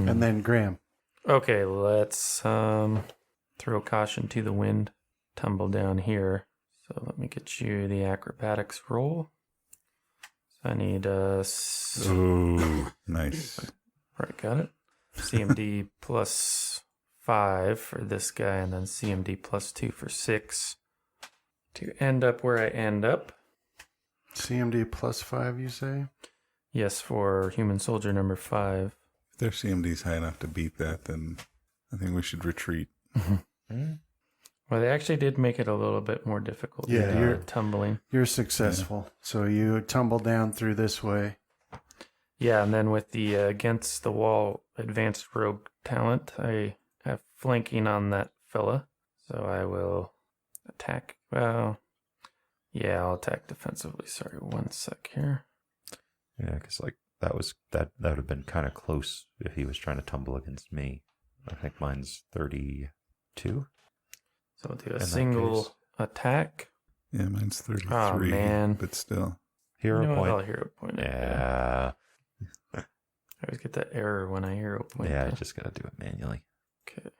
And then Graham. Okay, let's throw caution to the wind. Tumble down here. So let me get you the acrobatics roll. So I need Ooh, nice. right, got it. CMD plus 5 for this guy, and then CMD plus 2 for 6 to end up where I end up. CMD plus 5, you say? Yes, for human soldier number 5. If their CMD's high enough to beat that, then I think we should retreat. Well, they actually did make it a little bit more difficult. Yeah, than, you're- tumbling. You're successful. So you tumble down through this way. Yeah, and then with the against the wall advanced rogue talent, I have flanking on that fella. So I will attack. Well, yeah, I'll attack defensively. Sorry, 1 sec here. Yeah, because like that would have been kind of close if he was trying to tumble against me. I think mine's 32. So I'll do a that single case. attack. Yeah, mine's 33. Oh, man. But still. Hero You know what? point. I'll hero point it. Yeah. I always get that error when I hero point. Yeah, I it. just gotta do it manually. Okay.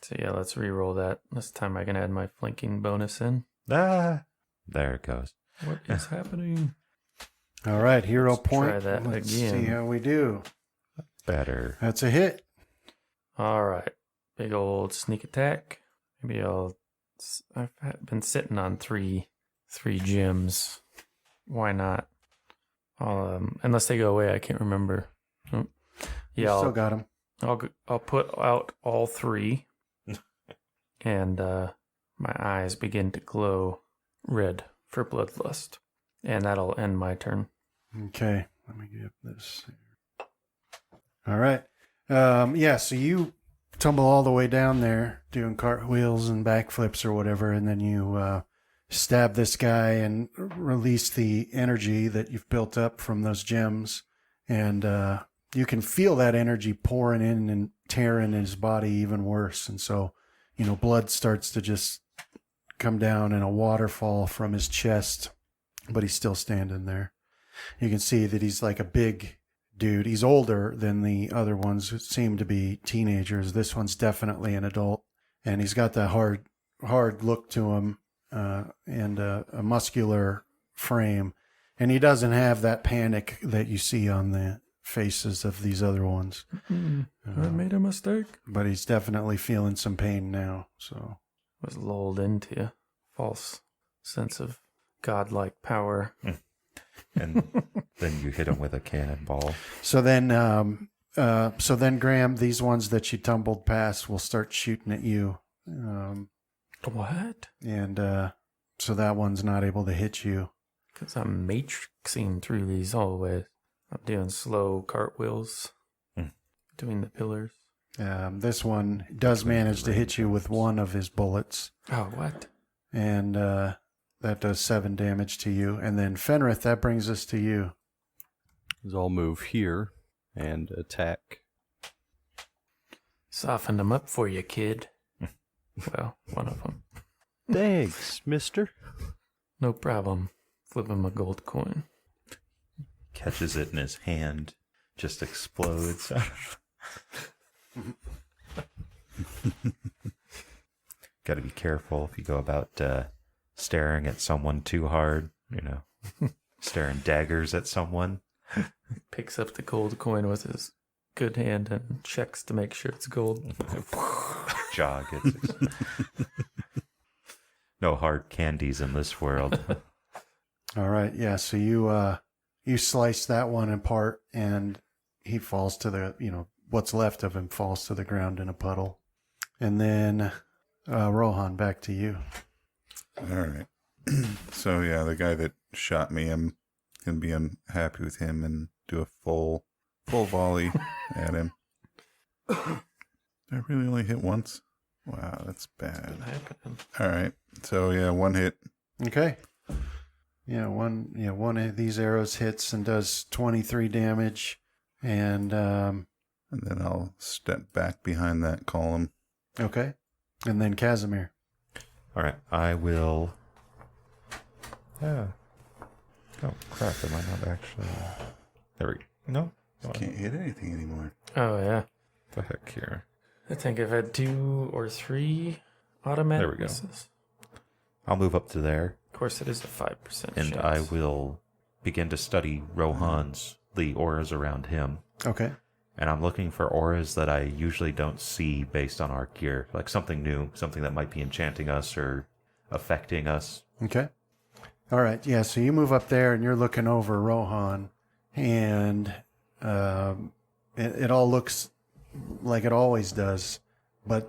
So yeah, let's re-roll that. This time I can add my flanking bonus in. Ah, there it goes. What is happening? All right, hero Let's point. try that Let's again. see how we do. Better. That's a hit. All right. Big old sneak attack. Maybe I've been sitting on three gems. Why not? Unless they go away, I can't remember. Oh. You Yeah, still got him. I'll put out all 3, and my eyes begin to glow red for bloodlust, and that'll end my turn. Okay, let me get this. All right. Yeah, so you tumble all the way down there doing cartwheels and backflips or whatever, and then you stab this guy and release the energy that you've built up from those gems. And you can feel that energy pouring in and tearing his body even worse. And so, blood starts to just come down in a waterfall from his chest, but he's still standing there. You can see that he's like a big dude. He's older than the other ones who seem to be teenagers. This one's definitely an adult, and he's got that hard look to him, and a muscular frame. And he doesn't have that panic that you see on the faces of these other ones. I made a mistake. But he's definitely feeling some pain now. So Was lulled into a false sense of godlike power. And then you hit him with a cannonball. so then Graham, these ones that you tumbled past will start shooting at you. What? And so that one's not able to hit you. Because I'm matrixing through these hallways. I'm doing slow cartwheels between the pillars. This one does manage to hit you with one of his bullets. Oh, what? And that does 7 damage to you. And then Fenrith, that brings us to you. I'll move here and attack. Softened them up for you, kid. Well, one of them. Thanks, mister. No problem. Flip him a gold coin. Catches it in his hand, just explodes. Got to be careful if you go about staring at someone too hard, staring daggers at someone. Picks up the gold coin with his good hand and checks to make sure it's gold. Jaw gets no hard candies in this world. All right. Yeah. So you slice that one apart and he falls to the, what's left of him falls to the ground in a puddle. And then Rohan, back to you. All right. So yeah, the guy that shot me, I'm gonna be unhappy with him and do a full volley at him. Did I really only hit once? Wow, that's bad. All right. So yeah, 1 hit. Okay. One of these arrows hits and does 23 damage. And then I'll step back behind that column. okay. And then Casimir. All right, I will. Yeah. Oh crap! Am I not actually? There we go. No. Can't hit anything anymore. Oh, yeah. The heck here. I think I've had 2 or 3 automatic There we go. misses. I'll move up to there, Of course, it is a 5% and chance. I will begin to study the auras around him. Okay. And I'm looking for auras that I usually don't see based on our gear, like something new, something that might be enchanting us or affecting us. Okay. All right. Yeah. So you move up there and you're looking over Rohan, and it all looks like it always does, but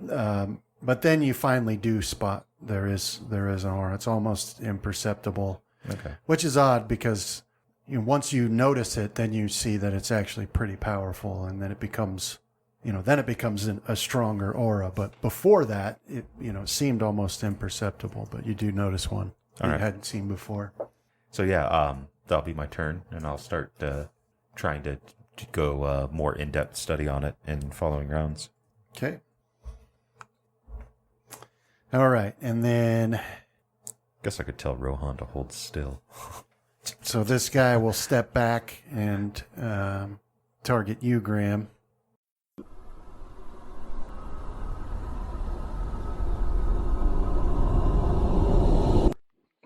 then you finally do spot there is an aura. It's almost imperceptible, Okay. which is odd because once you notice it, then you see that it's actually pretty powerful, and then it becomes a stronger aura. But before that, it seemed almost imperceptible. But you do notice one All you right. hadn't seen before. So yeah, that'll be my turn, and I'll start trying to go more in-depth study on it in following rounds. Okay. All right, and then Guess I could tell Rohan to hold still. so this guy will step back and target you, Graham.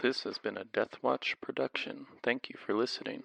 This has been a Death Watch production. Thank you for listening.